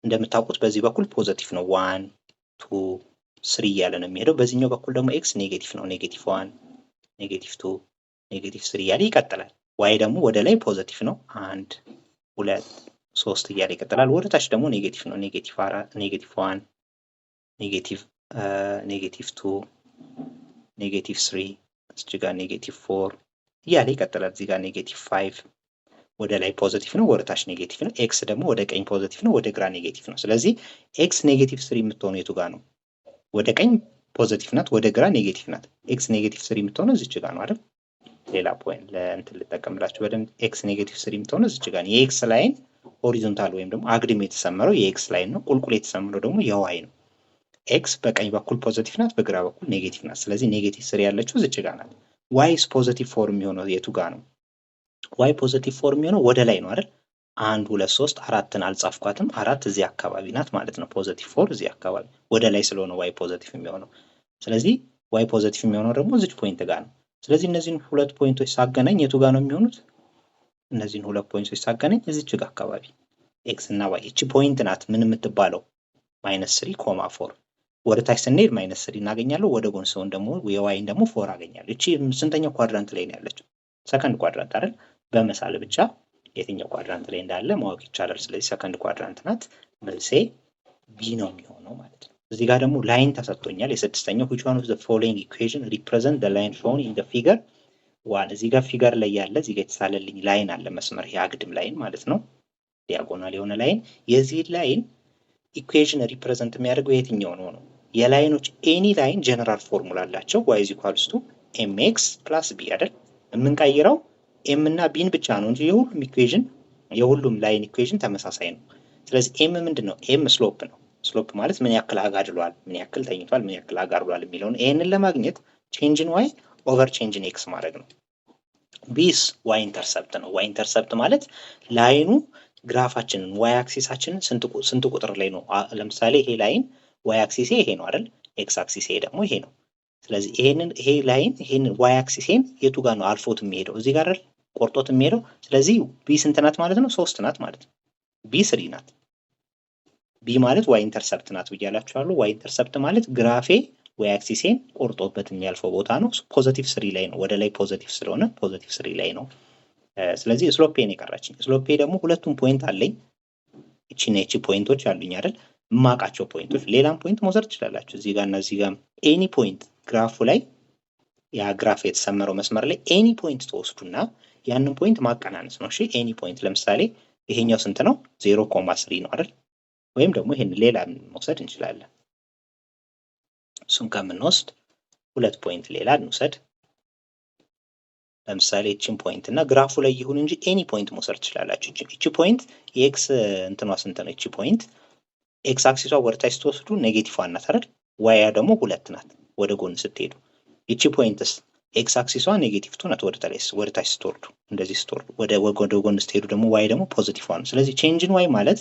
እንደምታውቁት በዚህ በኩል ፖዚቲቭ ነው፣ 1 2 3 እያለ ነው የሚሄደው። በዚህኛው በኩል ደግሞ ኤክስ ኔጌቲቭ ነው፣ -1 -2 -3 እያለ ይቀጥላል። ዋይ ደግሞ ወደ ላይ ፖዚቲቭ ነው፣ 1 2 3 እያለ ይቀጥላል። ወደ ታች ደግሞ ኔጌቲቭ ነው፣ -4 -1 -2 -3 እዚህ ጋር -4 እያለ ይቀጥላል። እዚህ ጋር -5 ወደ ላይ ፖዚቲቭ ነው፣ ወደ ታች ኔጌቲቭ ነው። ኤክስ ደግሞ ወደ ቀኝ ፖዚቲቭ ነው፣ ወደ ግራ ኔጌቲቭ ነው። ስለዚህ ኤክስ -3 የምትሆነው የቱ ጋር ነው? ወደ ቀኝ ፖዚቲቭ ናት፣ ወደ ግራ ኔጌቲቭ ናት። ኤክስ -3 የምትሆነው እዚች ጋር ነው አይደል? ሌላ ፖይንት ለእንትን ልጠቀምላችሁ በደንብ። ኤክስ -3 የምትሆነው እዚች ጋር ነው። የኤክስ ላይን ሆሪዞንታል ወይም ደግሞ አግድም የተሰመረው የኤክስ ላይን ነው። ቁልቁል የተሰመረው ደግሞ የዋይ ነው። ኤክስ በቀኝ በኩል ፖዚቲቭ ናት፣ በግራ በኩል ኔጌቲቭ ናት። ስለዚህ -3 ያለችው እዚች ጋር ናት። ዋይስ ፖዚቲቭ ፎርም የሚሆነው የቱ ጋር ነው? ዋይ ፖዚቲቭ ፎርም የሚሆነው ወደ ላይ ነው አይደል? 1 2 3 4ን አልጻፍኳትም። 4 እዚህ አካባቢ ናት ማለት ነው። ፖዚቲቭ ፎር እዚህ አካባቢ ወደ ላይ ስለሆነ ዋይ ፖዚቲቭ የሚሆነው። ስለዚህ ዋይ ፖዚቲቭ የሚሆነው ደግሞ እዚህ ፖይንት ጋር ነው። ስለዚህ እነዚህን ሁለት ፖይንቶች ሳገናኝ የቱ ጋር ነው የሚሆኑት? እነዚህን ሁለት ፖይንቶች ሳገናኝ እዚች ጋር አካባቢ ኤክስ እና ዋይ እቺ ፖይንት ናት ምን የምትባለው -3,4 ወደ ታች ስንሄድ -3 እናገኛለሁ። ወደ ጎን ሲሆን ደግሞ የዋይን ደግሞ 4 አገኛለሁ። እቺ ስንተኛው ኳድራንት ላይ ነው ያለችው? ሰከንድ ኳድራንት አይደል? በመሳል ብቻ የትኛው ኳድራንት ላይ እንዳለ ማወቅ ይቻላል። ስለዚህ ሰከንድ ኳድራንት ናት። መልሴ ቢ ነው የሚሆነው ማለት ነው። እዚህ ጋር ደግሞ ላይን ተሰጥቶኛል። የስድስተኛው which one of the following equation represent the line shown in the figure 1 እዚህ ጋር ፊገር ላይ ያለ እዚህ ጋር የተሳለልኝ ላይን አለ መስመር የአግድም ላይን ማለት ነው። ዲያጎናል የሆነ ላይን የዚህ ላይን ኢኩዌሽን ሪፕሬዘንት የሚያደርገው የትኛው ነው? የላይኖች ኤኒ ላይን ጀነራል ፎርሙላ አላቸው y is equals to mx plus b አይደል? የምንቀይረው m እና b ብቻ ነው እንጂ የሁሉም ኢኩዌሽን የሁሉም ላይን ኢኩዌሽን ተመሳሳይ ነው። ስለዚህ m ምንድነው? m ስሎፕ ነው። ስሎፕ ማለት ምን ያክል አጋድሏል፣ ምን ያክል ተኝቷል፣ ምን ያክል አጋድሏል የሚለውን ይሄንን ለማግኘት ቼንጅን y ኦቨር ቼንጅን x ማድረግ ነው። ቢስ y ኢንተርሰፕት ነው። y ኢንተርሰፕት ማለት ላይኑ ግራፋችንን y አክሲሳችንን ስንት ቁጥር ላይ ነው? ለምሳሌ ይሄ ላይን y አክሲስ ይሄ ነው አይደል? x አክሲስ ደግሞ ይሄ ነው። ስለዚህ ይሄ ላይን ይሄንን y አክሲስን የቱ ጋር ነው አልፎት የሚሄደው? እዚህ ጋር አይደል? ቆርጦት የሚሄደው። ስለዚህ ቢ ስንት ናት ማለት ነው? 3 ናት ማለት ነው። ቢ 3 ናት። ቢ ማለት y ኢንተርሰፕት ናት ብያላችኋለሁ። y ኢንተርሰፕት ማለት ግራፌ y አክሲስን ቆርጦበት የሚያልፈው ቦታ ነው። ፖዚቲቭ 3 ላይ ነው። ወደ ላይ ፖዚቲቭ ስለሆነ ፖዚቲቭ 3 ላይ ነው። ስለዚህ ስሎፔን የቀራችኝ ስሎፔ ደግሞ ሁለቱም ፖይንት አለኝ። እቺ ፖይንቶች አሉኝ አይደል? ማቃቸው ፖይንቶች ሌላም ፖይንት መውሰድ ትችላላችሁ። እዚህ ጋር እና እዚህ ጋር ኤኒ ፖይንት ግራፉ ላይ ያ ግራፍ የተሰመረው መስመር ላይ ኤኒ ፖይንት ተወስዱና ያንን ፖይንት ማቀናነስ ነው። እሺ ኤኒ ፖይንት ለምሳሌ ይሄኛው ስንት ነው? 0.3 ነው አይደል? ወይም ደግሞ ይሄን ሌላ መውሰድ እንችላለን። እሱን ከምንወስድ ሁለት ፖይንት ሌላ እንውሰድ። ለምሳሌ እቺን ፖይንት እና ግራፉ ላይ ይሁን እንጂ ኤኒ ፖይንት መውሰድ ትችላላችሁ። እቺ ፖይንት የኤክስ እንትኗ ስንት ነው? እቺ ፖይንት ኤክስ አክሲሷ ወደታች ስትወስዱ ኔጌቲቭ ናት አይደል? ዋይ ደግሞ 2 ናት ወደ ጎን ስትሄዱ። እቺ ፖይንትስ ኤክስ አክሲሷ ኔጌቲቭ ናት ወደታች ስትወርዱ፣ እንደዚህ ስትወርዱ ወደ ጎን ስትሄዱ ደግሞ ዋይ ደግሞ ፖዚቲቭ ነው። ስለዚህ ቼንጅን ዋይ ማለት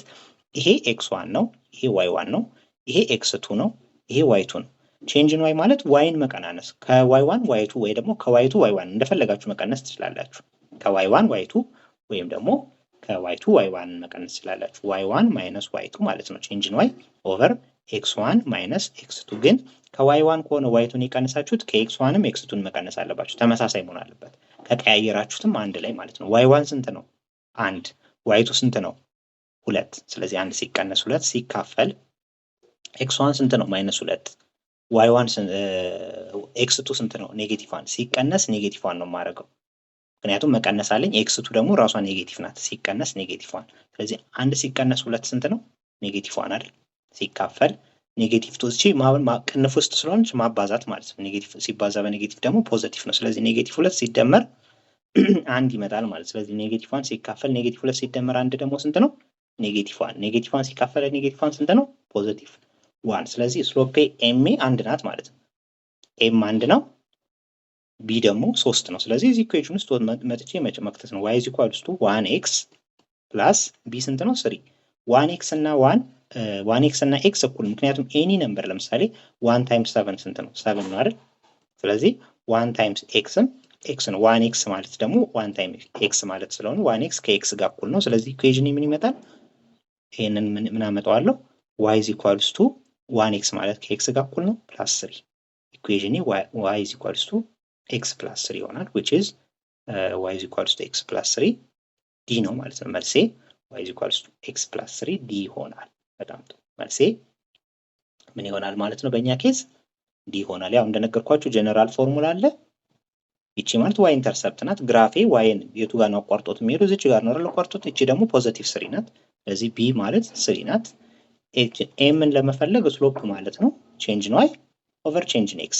ይሄ ኤክስ 1 ነው፣ ይሄ ዋይ 1 ነው፣ ይሄ ኤክስ 2 ነው፣ ይሄ ዋይ 2 ነው። ቼንጅን ዋይ ማለት ዋይን መቀናነስ ከዋይ 1 ዋይ 2 ወይ ደግሞ ከዋይ 2 ዋይ 1 እንደፈለጋችሁ መቀነስ ትችላላችሁ። ከዋይ 1 ዋይ 2 ወይም ደግሞ ከዋይ 2 ዋይ 1 መቀነስ ትችላላችሁ። ዋይ 1 ማይነስ ዋይ 2 ማለት ነው ቼንጅን ዋይ ኦቨር ኤክስ 1 ማይነስ ኤክስ 2። ግን ከዋይ 1 ከሆነ ዋይ 2ን የቀነሳችሁት ከኤክስ 1ም ኤክስ 2ን መቀነስ አለባችሁ። ተመሳሳይ መሆን አለበት። ከቀያየራችሁትም አንድ ላይ ማለት ነው። ዋይ 1 ስንት ነው? 1። ዋይ 2 ስንት ነው? 2። ስለዚህ 1 ሲቀነስ 2 ሲካፈል ኤክስ 1 ስንት ነው? -2። ዋይ 1 ኤክስ 2 ስንት ነው? -1 ሲቀነስ -1 ነው የማደርገው። ምክንያቱም መቀነስ አለኝ። ኤክስ 2 ደግሞ ራሷ ኔጌቲቭ ናት ሲቀነስ -1። ስለዚህ 1 ሲቀነስ 2 ስንት ነው? -1 አይደል? ሲካፈል -2 እቺ ቅንፍ ውስጥ ስለሆነች ማባዛት ማለት ነው። ኔጌቲቭ ሲባዛ በኔጌቲቭ ደግሞ ፖዚቲቭ ነው። ስለዚህ -2 ሲደመር 1 ይመጣል ማለት። ስለዚህ -1 ሲካፈል -2 ሲደመር 1 ደግሞ ስንት ነው? -1። -1 ሲካፈል -1 ስንት ነው? +1። ስለዚህ ስሎፔ ኤም 1 ናት ማለት ነው። ኤም 1 ነው፣ ቢ ደግሞ 3 ነው። ስለዚህ እዚህ ኢኩዌሽን ውስጥ መጥቼ መክተት ነው። y is equal to 1x plus b ስንት ነው? 3። 1x እና 1x እና x እኩል፣ ምክንያቱም ኤኒ ነምበር ለምሳሌ 1 ታይምስ 7 ስንት ነው? 7 ነው አይደል? ስለዚህ 1 ታይምስ xም x ነው። 1x ማለት ደግሞ 1 ታይምስ x ማለት ስለሆነ 1x ከx ጋር እኩል ነው። ስለዚህ ኢኩዌሽን ምን ይመጣል? ይሄንን ምን አመጣዋለሁ? y is equal to 1x ማለት ከx ጋር እኩል ነው +3። ኢኩዌሽን y is equal to x +3 ይሆናል which is y is equal to x +3 d ነው ማለት ነው። መልሴ y is equal to x +3 d ይሆናል። በጣም ጥሩ። መልሴ ምን ይሆናል ማለት ነው? በእኛ ኬዝ ዲ ይሆናል። ያው እንደነገርኳችሁ ጀነራል ፎርሙላ አለ። ይቺ ማለት y ኢንተርሰፕት ናት። ግራፌ y የቱ ጋር ነው አቋርጦት የሚሄደው? እዚች ጋር ነው አይደል አቋርጦት። ይቺ ደግሞ +3 ናት። ስለዚህ b ማለት 3 ናት። ኤምን ለመፈለግ ስሎፕ ማለት ነው ቼንጅን y ኦቨር ቼንጅን x።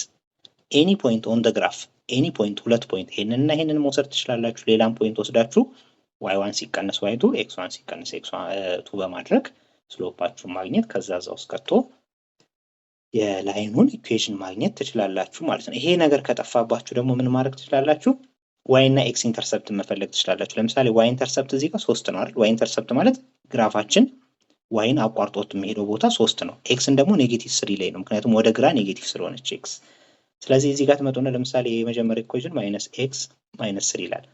ኤኒ ፖይንት ኦን ዘ ግራፍ ኤኒ ፖይንት፣ ሁለት ፖይንት ይሄንን እና ይሄንን መውሰድ ትችላላችሁ። ሌላም ፖይንት ወስዳችሁ y1 ሲቀነስ y2 x1 ሲቀነስ x2 በማድረግ ስሎፓችሁን ማግኘት ከዛ ውስጥ ከቶ የላይኑን ኢኩዌሽን ማግኘት ትችላላችሁ ማለት ነው። ይሄ ነገር ከጠፋባችሁ ደግሞ ምን ማድረግ ትችላላችሁ? y እና x ኢንተርሰፕት መፈለግ ትችላላችሁ። ለምሳሌ y ኢንተርሰፕት እዚህ ጋር 3 ነው አይደል? y ኢንተርሰፕት ማለት ግራፋችን yን አቋርጦት የሚሄደው ቦታ 3 ነው። xን ደግሞ -3 ላይ ነው፣ ምክንያቱም ወደ ግራ ኔጌቲቭ ስለሆነች x። ስለዚህ እዚህ ጋር ትመጡና ለምሳሌ የመጀመሪያ ኢኩዌሽን -x -3 ይላል።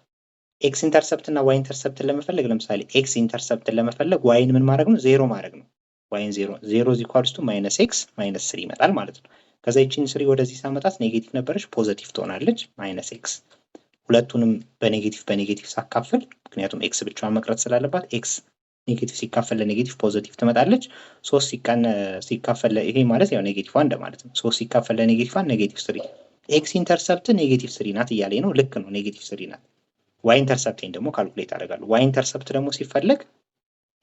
ኤክስ ኢንተርሰፕት እና ዋይ ኢንተርሰፕትን ለመፈለግ ለምሳሌ ኤክስ ኢንተርሰፕትን ለመፈለግ ዋይን ምን ማድረግ ነው? ዜሮ ማድረግ ነው። ዋይን ዜሮ ኢዝ ኢኳልስ ቱ ማይነስ ኤክስ ማይነስ 3 ይመጣል ማለት ነው። ከዛ ይቺን 3 ወደዚህ ሳመጣት ኔጌቲቭ ነበረች፣ ፖዘቲቭ ትሆናለች። ማይነስ ኤክስ ሁለቱንም በኔጌቲቭ ሳካፍል፣ ምክንያቱም ኤክስ ብቻዋን መቅረት ስላለባት ኤክስ ኔጌቲቭ ሲካፈል ለኔጌቲቭ ፖዘቲቭ ትመጣለች። 3 ሲካፈል ይሄ ማለት ያው ኔጌቲቭ 1 እንደማለት ነው። 3 ሲካፈል ለኔጌቲቭ 1 ኔጌቲቭ 3። ኤክስ ኢንተርሰፕት ኔጌቲቭ 3 ናት እያለኝ ነው። ልክ ነው፣ ኔጌቲቭ 3 ናት። ዋይ ኢንተርሰፕትን ደግሞ ካልኩሌት አደርጋለሁ። ዋይ ኢንተርሰፕት ደግሞ ሲፈለግ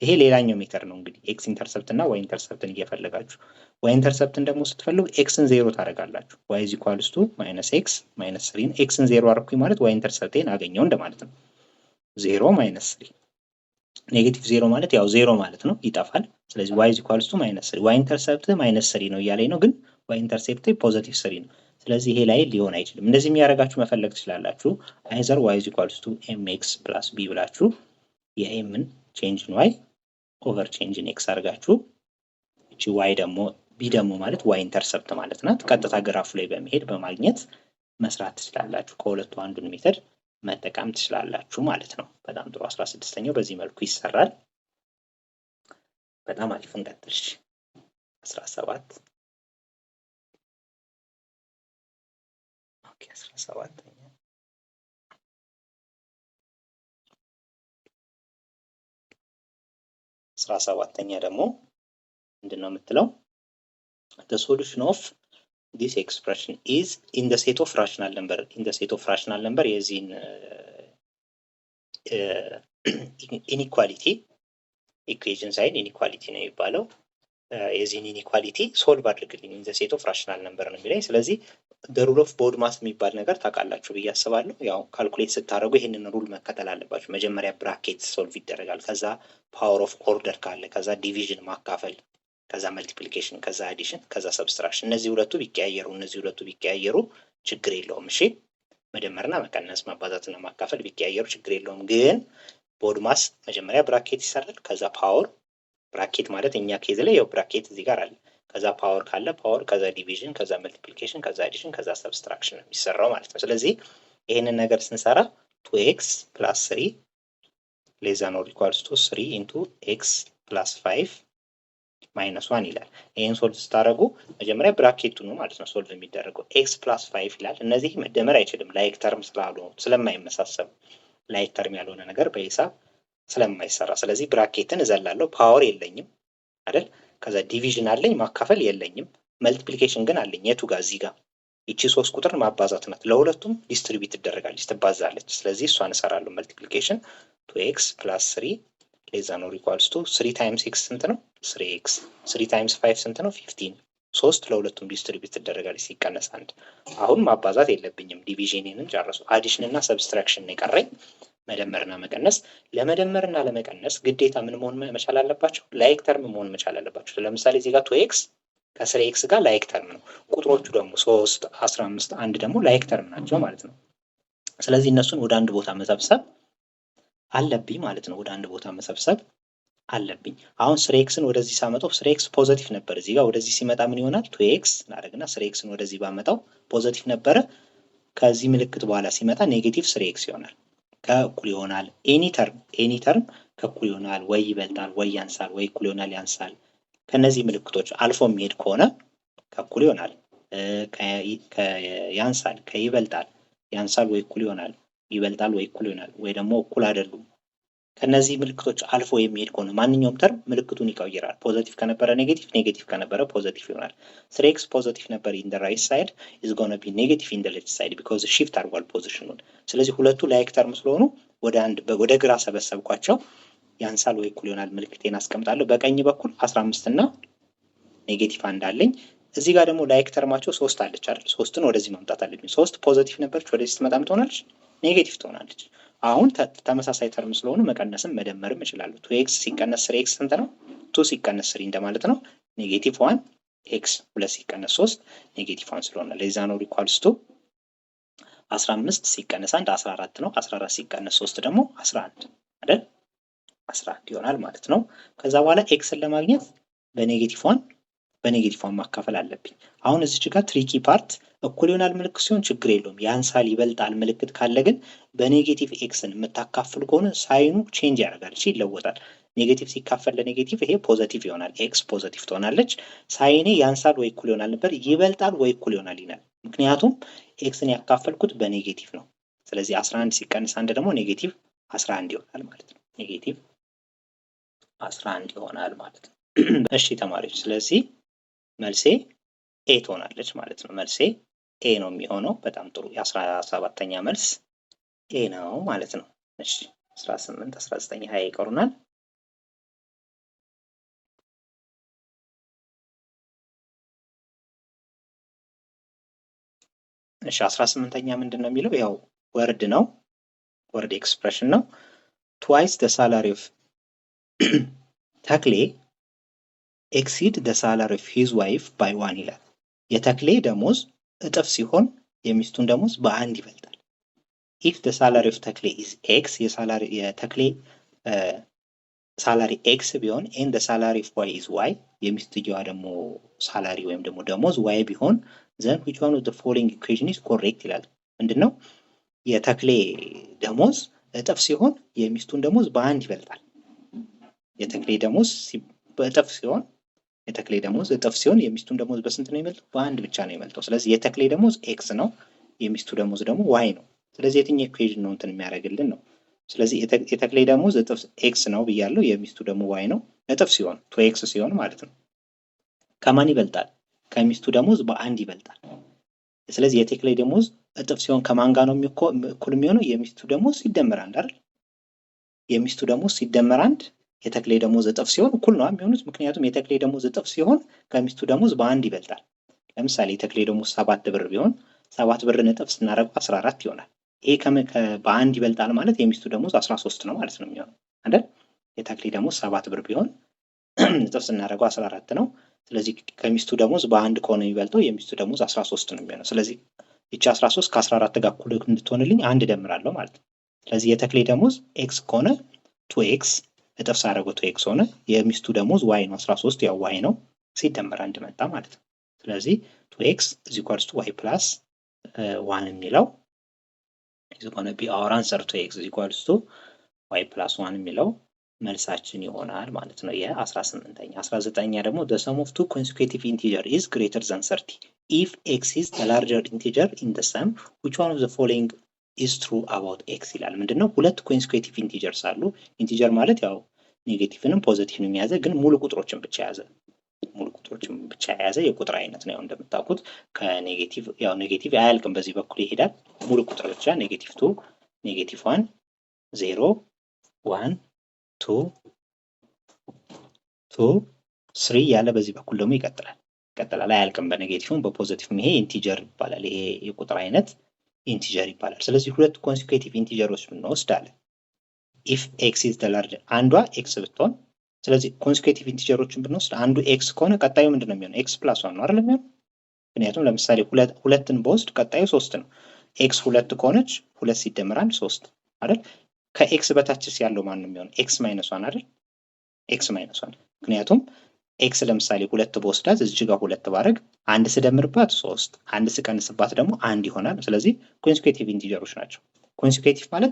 ይሄ ሌላኛው ሜተር ነው እንግዲህ ኤክስ ኢንተርሰፕት እና ዋይ ኢንተርሰፕትን እየፈለጋችሁ፣ ዋይ ኢንተርሰፕትን ደግሞ ስትፈልጉ ኤክስን ዜሮ ታደርጋላችሁ። ዋይ ኢዝ ኢኳልስ ቱ ማይነስ ኤክስ ማይነስ 3። ኤክስን ዜሮ አደረኩኝ ማለት ዋይ ኢንተርሰፕትን አገኘው እንደማለት ነው። 0 ማይነስ 3 ኔጌቲቭ 0 ማለት ያው 0 ማለት ነው፣ ይጠፋል። ስለዚህ ዋይ ኢዝ ኢኳልስ ቱ ማይነስ 3። ዋይ ኢንተርሰፕት ማይነስ 3 ነው እያለኝ ነው፣ ግን ዋይ ኢንተርሰፕት ፖዚቲቭ 3 ነው። ስለዚህ ይሄ ላይ ሊሆን አይችልም። እንደዚህ የሚያደርጋችሁ መፈለግ ትችላላችሁ። አይዘር ዋይ ኢዝ ኢኳልስ ቱ ኤም ኤክስ ፕላስ ቢ ብላችሁ የኤምን ቼንጅን ዋይ ኦቨር ቼንጅን ኤክስ አድርጋችሁ እቺ ዋይ ደግሞ ቢ ደግሞ ማለት ዋይ ኢንተርሰፕት ማለት ናት። ቀጥታ ግራፉ ላይ በመሄድ በማግኘት መስራት ትችላላችሁ። ከሁለቱ አንዱን ሜተድ መጠቀም ትችላላችሁ ማለት ነው። በጣም ጥሩ። 16ኛው በዚህ መልኩ ይሰራል። በጣም አሪፍ። እንቀጥል። 17 ኦኬ 17ኛ 17ኛ ደግሞ ምንድነው የምትለው? the solution of this expression is in the set of rational number. in the set of rational number የዚህን inequality equation ሳይን inequality ነው የሚባለው። የዚህን inequality ሶልቭ አድርግልኝ in the set of rational number ነው የሚለኝ። ስለዚህ the rule of BODMAS የሚባል ነገር ታውቃላችሁ ብዬ አስባለሁ። ያው ካልኩሌት ስታደርጉ ይሄንን ሩል መከተል አለባችሁ። መጀመሪያ ብራኬት ሶልቭ ይደረጋል፣ ከዛ ፓወር ኦፍ ኦርደር ካለ፣ ከዛ ዲቪዥን ማካፈል፣ ከዛ መልቲፕሊኬሽን፣ ከዛ አዲሽን፣ ከዛ ሰብስትራክሽን። እነዚህ ሁለቱ ቢቀያየሩ ችግር የለውም። እሺ መደመርና መቀነስ ማባዛትና ማካፈል ቢቀያየሩ ችግር የለውም። ግን ቦድማስ መጀመሪያ ብራኬት ይሰራል፣ ከዛ ፓወር። ብራኬት ማለት እኛ ኬዝ ላይ ያው ብራኬት እዚህ ጋር አለ። ከዛ ፓወር ካለ ፓወር፣ ከዛ ዲቪዥን፣ ከዛ መልቲፕሊኬሽን፣ ከዛ አዲሽን፣ ከዛ ሰብስትራክሽን ነው የሚሰራው ማለት ነው። ስለዚህ ይሄንን ነገር ስንሰራ 2x + 3 less than or equals to 3 into x plus 5 minus 1 ይላል። ይሄን ሶልቭ ስታደርጉ መጀመሪያ ብራኬቱ ነው ማለት ነው ሶልቭ የሚደረገው። x plus 5 ይላል። እነዚህ መደመር አይችልም ላይክ ተርም ስላልሆኑ ስለማይመሳሰሉ፣ ላይክ ተርም ያልሆነ ነገር በሂሳብ ስለማይሰራ፣ ስለዚህ ብራኬትን እዘላለሁ። ፓወር የለኝም አይደል? ከዛ ዲቪዥን አለኝ፣ ማካፈል የለኝም። መልቲፕሊኬሽን ግን አለኝ። የቱ ጋር? እዚህ ጋር ይቺ 3 ቁጥር ማባዛት ናት። ለሁለቱም ዲስትሪቢዩት ትደረጋለች፣ ትባዛለች። ስለዚህ እሷን እሰራለሁ። መልቲፕሊኬሽን 2x + 3 less than or equals to 3 times x ስንት ነው? 3x 3 times 5 ስንት ነው? 15 3 ለሁለቱም ዲስትሪቢዩት ትደረጋለች ሲቀነስ 1። አሁን ማባዛት የለብኝም፣ ዲቪዥንን ጨረሱ። አዲሽን እና ሰብስትራክሽን ነው የቀረኝ። መደመርና መቀነስ። ለመደመርና ለመቀነስ ግዴታ ምን መሆን መቻል አለባቸው? ላይክ ተርም መሆን መቻል አለባቸው። ለምሳሌ እዚህ ጋር 2x ከ3x ጋር ላይክ ተርም ነው። ቁጥሮቹ ደግሞ 3፣ 15፣ 1 ደግሞ ላይክ ተርም ናቸው ማለት ነው። ስለዚህ እነሱን ወደ አንድ ቦታ መሰብሰብ አለብኝ ማለት ነው። ወደ አንድ ቦታ መሰብሰብ አለብኝ። አሁን 3xን ወደዚህ ሳመጣው 3x ፖዚቲቭ ነበር። እዚህ ጋር ወደዚህ ሲመጣ ምን ይሆናል? 2x እናደርግና 3xን ወደዚህ ባመጣው ፖዚቲቭ ነበረ። ከዚህ ምልክት በኋላ ሲመጣ ኔጌቲቭ 3x ይሆናል። ከእኩል ይሆናል። ኤኒ ተርም ከእኩል ይሆናል፣ ወይ ይበልጣል፣ ወይ ያንሳል፣ ወይ እኩል ይሆናል፣ ያንሳል። ከነዚህ ምልክቶች አልፎ የሚሄድ ከሆነ ከእኩል ይሆናል፣ ያንሳል፣ ከይበልጣል፣ ያንሳል፣ ወይ እኩል ይሆናል፣ ይበልጣል፣ ወይ እኩል ይሆናል፣ ወይ ደግሞ እኩል አይደሉም። ከነዚህ ምልክቶች አልፎ የሚሄድ ከሆነ ማንኛውም ተርም ምልክቱን ይቀይራል። ፖዚቲቭ ከነበረ ኔጌቲቭ፣ ኔጌቲቭ ከነበረ ፖዚቲቭ ይሆናል። 3x ፖዚቲቭ ነበር ኢን ዘ ራይት ሳይድ ኢዝ ጎና ቢ ኔጌቲቭ ኢን ዘ ሌፍት ሳይድ ቢኮዝ ሺፍት አድርጓል ፖዚሽኑን። ስለዚህ ሁለቱ ላይክ ተርም ስለሆኑ ወደ ግራ ሰበሰብኳቸው። ያንሳል ወይ እኩል ይሆናል ምልክቴን አስቀምጣለሁ። በቀኝ በኩል 15 እና ኔጌቲቭ 1 አለኝ። እዚህ ጋር ደግሞ ላይክ ተርማቸው 3 አለች አይደል? 3ን ወደዚህ ማምጣት አለብኝ። 3 ፖዚቲቭ ነበረች፣ ወደዚህ ስትመጣ ትሆናለች ኔጌቲቭ ትሆናለች። አሁን ተመሳሳይ ተርም ስለሆኑ መቀነስም መደመርም እችላለሁ። 2x ሲቀነስ 3x ስንት ነው? 2 ሲቀነስ 3 እንደማለት ነው። ኔጌቲቭ 1 x 2 ሲቀነስ 3 ኔጌቲቭ 1 ስለሆነ ለዛ ነው ኢኳልስ ቱ 15 ሲቀነስ 1 14 ነው። 14 ሲቀነስ 3 ደግሞ 11 አይደል? 11 ይሆናል ማለት ነው። ከዛ በኋላ ኤክስን ለማግኘት በኔጌቲቭ 1 በኔጌቲቭ ማካፈል አለብኝ። አሁን እዚች ጋር ትሪኪ ፓርት እኩል ይሆናል ምልክት ሲሆን ችግር የለውም። ያንሳል ይበልጣል ምልክት ካለ ግን በኔጌቲቭ ኤክስን የምታካፍል ከሆነ ሳይኑ ቼንጅ ያደርጋል፣ ይለወጣል። ኔጌቲቭ ሲካፈል ለኔጌቲቭ ይሄ ፖዘቲቭ ይሆናል፣ ኤክስ ፖዘቲቭ ትሆናለች። ሳይኔ ያንሳል ወይ እኩል ይሆናል ነበር፣ ይበልጣል ወይ እኩል ይሆናል ይላል። ምክንያቱም ኤክስን ያካፈልኩት በኔጌቲቭ ነው። ስለዚህ 11 ሲቀንስ 1 ደግሞ ኔጌቲቭ 11 ይሆናል ማለት ነው። ኔጌቲቭ 11 ይሆናል ማለት ነው። እሺ ተማሪዎች፣ ስለዚህ መልሴ ኤ ትሆናለች ማለት ነው። መልሴ ኤ ነው የሚሆነው። በጣም ጥሩ። የ17ኛ መልስ ኤ ነው ማለት ነው። እሺ 18፣ 19፣ 20 ይቀሩናል። እሺ 18ኛ ምንድን ነው የሚለው? ያው ወርድ ነው፣ ወርድ ኤክስፕሬሽን ነው። ትዋይስ ደ ሳላሪ ኦፍ ተክሌ ኤክሲድ ደ ሳላሪ ኦፍ ሂዝ ዋይፍ ባይ 1 ይላል። የተክሌ ደሞዝ እጥፍ ሲሆን የሚስቱን ደሞዝ በአንድ ይበልጣል። ኢፍ ደ ሳላሪ ኦፍ ተክሌ ኢዝ ኤክስ፣ የተክሌ ሳላሪ ኤክስ ቢሆን ኤንድ ደ ሳላሪ ኦፍ ዋይ ኢዝ ዋይ፣ የሚስትየዋ ደግሞ ሳላሪ ወይም ደግሞ ደሞዝ ዋይ ቢሆን ዘን which one of the following equation is correct ይላል። ምንድነው? የተክሌ ደሞዝ እጥፍ ሲሆን የሚስቱን ደሞዝ በአንድ ይበልጣል። የተክሌ ደሞዝ እጥፍ ሲሆን እጥፍ ሲሆን የሚስቱን ደሞዝ በስንት ነው የሚበልጠው? በአንድ ብቻ ነው የሚበልጠው። ስለዚህ የተክሌ ደሞዝ ኤክስ ነው፣ የሚስቱ ደሞዝ ደግሞ ዋይ ነው። ስለዚህ የትኛው ኢኩዌሽን ነው እንትን የሚያደርግልን ነው? ስለዚህ የተክሌ ደሞዝ እጥፍ ኤክስ ነው ብያለሁ፣ የሚስቱ ደግሞ ዋይ ነው። እጥፍ ሲሆን ቱ ኤክስ ሲሆን ማለት ነው። ከማን ይበልጣል? ከሚስቱ ደሞዝ በአንድ ይበልጣል። ስለዚህ የተክሌ ደሞዝ እጥፍ ሲሆን ከማን ጋር ነው እኩል የሚሆነው? የሚስቱ ደሞዝ ሲደመር አንድ አይደል? የሚስቱ ደሞዝ ሲደመር አንድ የተክሌ ደሞዝ እጥፍ ሲሆን እኩል ነው የሚሆኑት። ምክንያቱም የተክሌ ደሞዝ እጥፍ ሲሆን ከሚስቱ ደሞዝ በአንድ ይበልጣል። ለምሳሌ የተክሌ ደሞዝ 7 ብር ቢሆን 7 ብርን እጥፍ ስናደርገው 14 ይሆናል። ይሄ በአንድ ይበልጣል ማለት የሚስቱ ደሞዝ 13 ነው ማለት ነው የሚሆነው አይደል? የተክሌ ደሞዝ 7 ብር ቢሆን እጥፍ ስናደርገው 14 ነው። ስለዚህ ከሚስቱ ደሞዝ በአንድ ከሆነ የሚበልጠው የሚስቱ ደሞዝ 13 ነው የሚሆነው። ስለዚህ ይቺ 13 ከ14 ጋር እኩል እንድትሆንልኝ አንድ እደምራለሁ ማለት ነው። ስለዚህ የተክሌ ደሞዝ ኤክስ ከሆነ 2ኤክስ እጥፍ ሳደርገው 2ኤክስ ሆነ። የሚስቱ ደሞዝ ዋይ ነው፣ 13 ያው ዋይ ነው፣ ሲደመር አንድ መጣ ማለት ነው። ስለዚህ 2ኤክስ is equals to y plus 1 የሚለው is going to be our answer. 2x is equals to y plus 1 የሚለው መልሳችን ይሆናል ማለት ነው። የ18ኛ 19ኛ ደግሞ the sum of two consecutive integer is greater than 30 if x is the larger integer in the sum which one of the following is true about x ይላል። ምንድነው? ሁለት consecutive integers አሉ። ኢንቲጀር ማለት ያው ኔጌቲቭንም ፖዚቲቭንም የያዘ ግን ሙሉ ቁጥሮችን ብቻ የያዘ የቁጥር አይነት ነው። እንደምታውቁት ከኔጌቲቭ ያው ኔጌቲቭ አያልቅም፣ በዚህ በኩል ይሄዳል። ሙሉ ቁጥር ብቻ ኔጌቲቭ 2 ኔጌቲቭ 1 0 1 2 3 ያለ በዚህ በኩል ደግሞ ይቀጥላል አያልቅም። በኔጌቲቭም በፖዚቲቭም ይሄ ኢንቲጀር ይባላል። ይሄ የቁጥር አይነት ኢንቲጀር ይባላል። ስለዚህ ሁለት ኮንሲኩዌቲቭ ኢንቲጀሮች ብንወስድ አለ ኢፍ ኤክስ ኢዝ ዘ ላርጀር አንዷ ኤክስ ብትሆን፣ ስለዚህ ኮንሲኩዌቲቭ ኢንቲጀሮችን ብንወስድ አንዱ ኤክስ ከሆነ ቀጣዩ ምንድን ነው የሚሆነው? ኤክስ ፕላስ 1 ነው አይደል የሚሆነው? ምክንያቱም ለምሳሌ ሁለትን በወስድ ቀጣዩ 3 ነው። ኤክስ 2 ከሆነች 2 ሲደመር 1 3 አይደል? ከኤክስ በታችስ ያለው ማን ነው የሚሆነው? ኤክስ ማይነስ 1 አይደል? ኤክስ ማይነስ 1 ምክንያቱም ኤክስ ለምሳሌ 2 በወስዳት እዚህ ጋር 2 ባረግ አንድ ስደምርባት 3 አንድ ስቀንስባት ደግሞ 1 ይሆናል። ስለዚህ ኮንሲኩዌቲቭ ኢንቲጀሮች ናቸው። ኮንሲኩዌቲቭ ማለት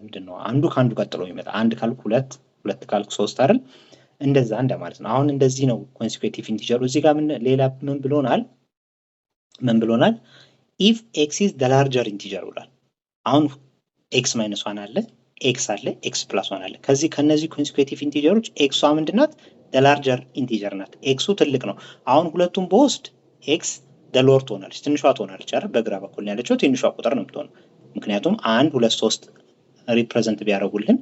ምንድነው? አንዱ ካንዱ ቀጥሎ ይመጣ። አንድ ካልኩ 2 ካልኩ 3 አይደል? እንደዛ እንደማለት ነው። አሁን እንደዚህ ነው ኮንሲኩዌቲቭ ኢንቲጀሩ። እዚህ ጋር ሌላ ምን ብሎናል? ኢፍ ኤክስ ኢዝ ዘ ላርጀር ኢንቲጀር ብሏል። አሁን ኤክስ ማይነስ 1 አለ፣ ኤክስ አለ፣ ኤክስ ፕላስ 1 አለ። ከነዚህ ኮንሲኩዌቲቭ ኢንቲጀሮች ኤክሷ ምንድናት? ዘ ላርጀር ኢንቲጀር ናት። ኤክሱ ትልቅ ነው። አሁን ሁለቱም በውስጥ ኤክስ ዘ ሎወር ትሆናለች፣ ትንሿ ትሆናለች አይደል? በግራ በኩል ያለችው ትንሿ ቁጥር ነው የምትሆነው። ምክንያቱም 1 2 3 ሪፕሬዘንት ቢያደርጉልን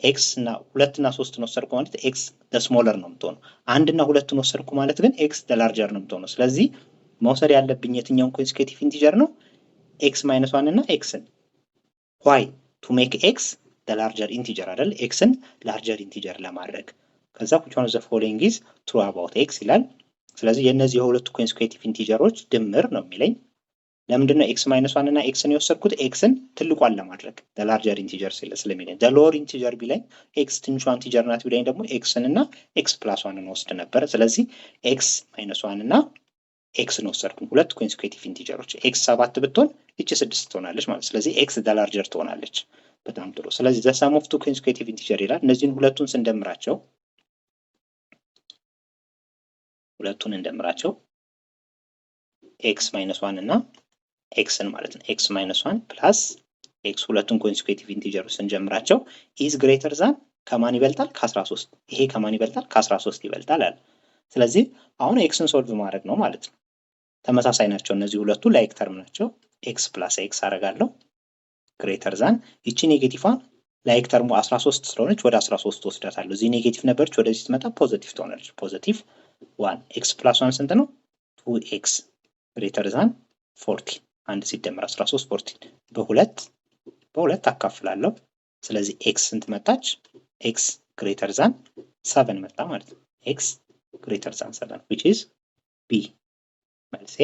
ኤክስ እና 2 እና 3 ነው ወሰድኩ ማለት ኤክስ ዘ ስሞለር ነው የምትሆነው። 1 እና 2 ነው ወሰድኩ ማለት ግን ኤክስ ዘ ላርጀር ነው የምትሆነው። ስለዚህ መውሰድ ያለብኝ የትኛውን ኮንሲኩዌቲቭ ኢንቲጀር ነው? ኤክስ ማይነስ 1 እና ኤክስን። ዋይ ቱ ሜክ ኤክስ ዘ ላርጀር ኢንቲጀር አይደል? ኤክስን ላርጀር ኢንቲጀር ለማድረግ ከዛ which one of the following is true about x ይላል። ስለዚህ የነዚህ የሁለቱ ኮንሲኩዌቲቭ ኢንቲጀሮች ድምር ነው የሚለኝ። ለምንድን ነው ኤክስ ማይነስ ዋን እና ኤክስን የወሰድኩት? ኤክስን ትልቋን ለማድረግ ላርጀር ኢንቲጀር ስለሚለኝ ሎወር ኢንቲጀር ቢለኝ ኤክስ ትንሿ ኢንቲጀር ናት ቢለኝ ደግሞ ኤክስን እና ኤክስ ፕላስ ዋንን ወስድ ነበር። ስለዚህ ኤክስ ማይነስ ዋን እና ኤክስን ወሰድኩኝ፣ ሁለት ኮንሲኩዌቲቭ ኢንቲጀሮች። ኤክስ 7 ብትሆን ይቺ 6 ትሆናለች ማለት። ስለዚህ ኤክስ ላርጀር ትሆናለች። በጣም ጥሩ። ስለዚህ ዘ ሰም ኦፍ ቱ ኮንሲኩዌቲቭ ኢንቲጀር ይላል። እነዚህን ሁለቱን ስንደምራቸው ኤክስ ማይነስ ዋን እና ኤክስን ማለት ነው። ኤክስ ማይነስ ዋን ፕላስ ኤክስ ሁለቱን ኮንሲኩዌቲቭ ኢንቲጀሮች ስንጀምራቸው ኢዝ ግሬተር ዛን ከማን ይበልጣል? ከ13። ይሄ ከማን ይበልጣል? ከ13 ይበልጣል አለ። ስለዚህ አሁን ኤክስን ሶልቭ ማድረግ ነው ማለት ነው። ተመሳሳይ ናቸው እነዚህ ሁለቱ፣ ላይክ ተርም ናቸው። ኤክስ ፕላስ ኤክስ አደርጋለሁ ግሬተር ዛን ይቺ ኔጌቲቭዋን ላይክ ተርሙ 13 ስለሆነች ወደ 13 ወስዳታለሁ። እዚህ ኔጌቲቭ ነበረች፣ ወደዚህ ስትመጣ ፖዚቲቭ ትሆናለች። ፖዚቲቭ 1 ኤክስ ፕላስ 1 ስንት ነው? 2ኤክስ ግሬተር ዛን 40 አንድ ሲደመር 13 40 በሁለት አካፍላለሁ። ስለዚህ ኤክስ ስንት መጣች? ኤክስ ግሬተር ዛን 7 መጣ ማለት ነው። ኤክስ ግሬተር ዛን 7 which is ቢ። መልሴ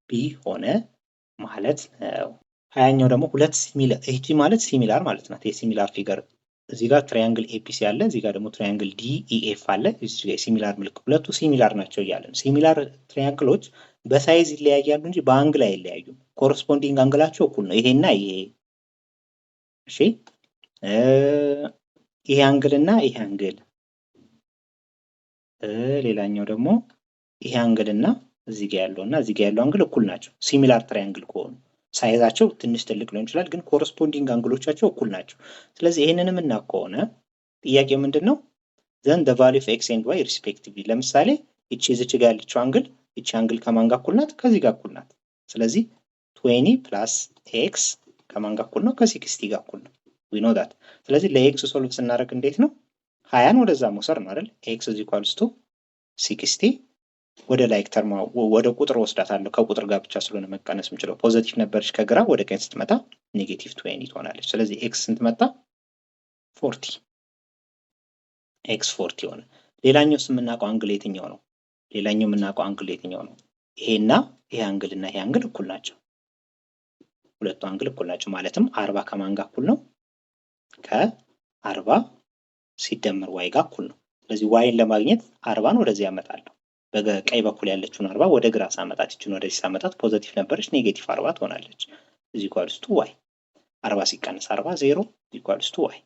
ቢ ሆነ ማለት ነው። ሀያኛው ደግሞ ሁለት ሲሚላር፣ ይቺ ማለት ሲሚላር ማለት ናት። የሲሚላር ፊገር እዚህ ጋር ትራያንግል ኤፒሲ አለ፣ እዚህ ጋር ደግሞ ትራያንግል ዲኢኤፍ አለ። እዚህ ጋር ሲሚላር ምልክት፣ ሁለቱ ሲሚላር ናቸው እያለን። ሲሚላር ትራያንግሎች በሳይዝ ይለያያሉ እንጂ በአንግል አይለያዩም። ኮረስፖንዲንግ አንግላቸው እኩል ነው፣ ይሄና ይሄ። እሺ ይሄ አንግል እና ይሄ አንግል፣ ሌላኛው ደግሞ ይሄ አንግል እና እዚህ ጋር ያለው እና እዚህ ጋር ያለው አንግል እኩል ናቸው። ሲሚላር ትራያንግል ከሆኑ ሳይዛቸው ትንሽ ትልቅ ሊሆን ይችላል፣ ግን ኮረስፖንዲንግ አንግሎቻቸው እኩል ናቸው። ስለዚህ ይሄንንም እና ከሆነ ጥያቄው ምንድነው? ዘን the value of x and y respectively። ለምሳሌ እቺ እዚች ጋር ያለችው አንግል፣ እቺ አንግል ከማን ጋር እኩል ናት? ከዚህ ጋር እኩል ናት። ስለዚህ 20 ፕላስ ኤክስ ከማን ጋር እኩል ነው? ከ60 ጋር እኩል ነው። we know that። ስለዚህ ለኤክስ ሶልቭ ስናደርግ እንዴት ነው? 20ን ወደዛ መውሰድ ነው አይደል? x is equals to 60 ወደ ላይክ ተርም ወደ ቁጥር ወስዳታለሁ። ከቁጥር ጋር ብቻ ስለሆነ መቀነስ የምችለው። ፖዚቲቭ ነበረች ከግራ ወደ ቀኝ ስትመጣ ኔጌቲቭ 20 ትሆናለች። ስለዚህ ኤክስ ስንት መጣ? 40። ኤክስ 40 ሆነ። ሌላኛው የምናውቀው አንግል የትኛው ነው? ይሄና ይሄ አንግል እና ይሄ አንግል እኩል ናቸው። ሁለቱ አንግል እኩል ናቸው ማለትም 40 ከማን ጋር እኩል ነው? ከ40 ሲደመር ዋይ ጋር እኩል ነው። ስለዚህ ዋይን ለማግኘት 40ን ወደዚህ ያመጣለሁ። በቀኝ በኩል ያለችውን 40 ወደ ግራ ሳመጣት፣ ይችን ወደዚህ ሳመጣት ፖዚቲቭ ነበረች፣ ኔጌቲቭ 40 ትሆናለች። እዚህ ኢኳልስ ቱ ዋይ 40 ሲቀነስ 40 0 ኢኳልስ ቱ ዋይ።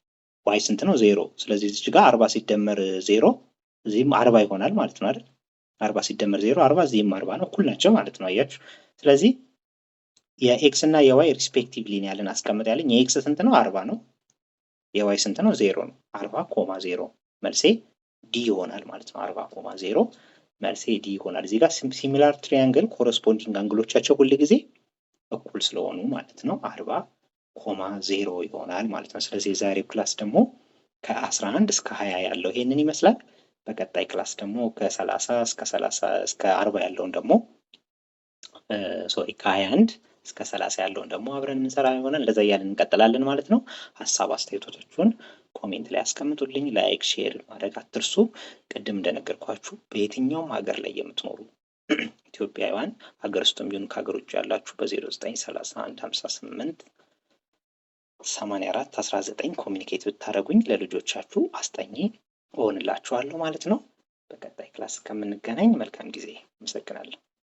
ዋይ ስንት ነው? 0። ስለዚህ እዚህ ጋር 40 ሲደመር 0 እዚህም 40 ይሆናል ማለት ነው አይደል? 40 ሲደመር 0 40፣ እዚህም 40 ነው፣ እኩል ናቸው ማለት ነው። አያችሁ። ስለዚህ የኤክስ እና የዋይ ሪስፔክቲቭሊ ያለን አስቀምጥ ያለኝ የኤክስ ስንት ነው? 40 ነው። የዋይ ስንት ነው? 0 ነው። 40,0 መልሴ ዲ ይሆናል ማለት ነው። 40,0 መልሴ ዲ ይሆናል። እዚህ ጋር ሲሚላር ትሪያንግል ኮረስፖንዲንግ አንግሎቻቸው ሁል ጊዜ እኩል ስለሆኑ ማለት ነው 40,0 ይሆናል ማለት ነው። ስለዚህ የዛሬው ክላስ ደግሞ ከ11 እስከ 20 ያለው ይሄንን ይመስላል። በቀጣይ ክላስ ደግሞ ከ30 እስከ 40 ያለውን ደግሞ ከ21 እስከ 30 ያለውን ደግሞ አብረን እንሰራ ይሆናል። ለዛ እያልን እንቀጥላለን ማለት ነው። ሀሳብ አስተያየቶቻችሁን ኮሜንት ላይ አስቀምጡልኝ። ላይክ ሼር ማድረግ አትርሱ። ቅድም እንደነገርኳችሁ በየትኛውም ሀገር ላይ የምትኖሩ ኢትዮጵያውያን ሀገር ውስጥም ቢሆን ከሀገር ውጭ ያላችሁ በ0931588419 ኮሚኒኬት ብታደርጉኝ ለልጆቻችሁ አስጠኚ እሆንላችኋለሁ ማለት ነው። በቀጣይ ክላስ ከምንገናኝ መልካም ጊዜ። አመሰግናለሁ።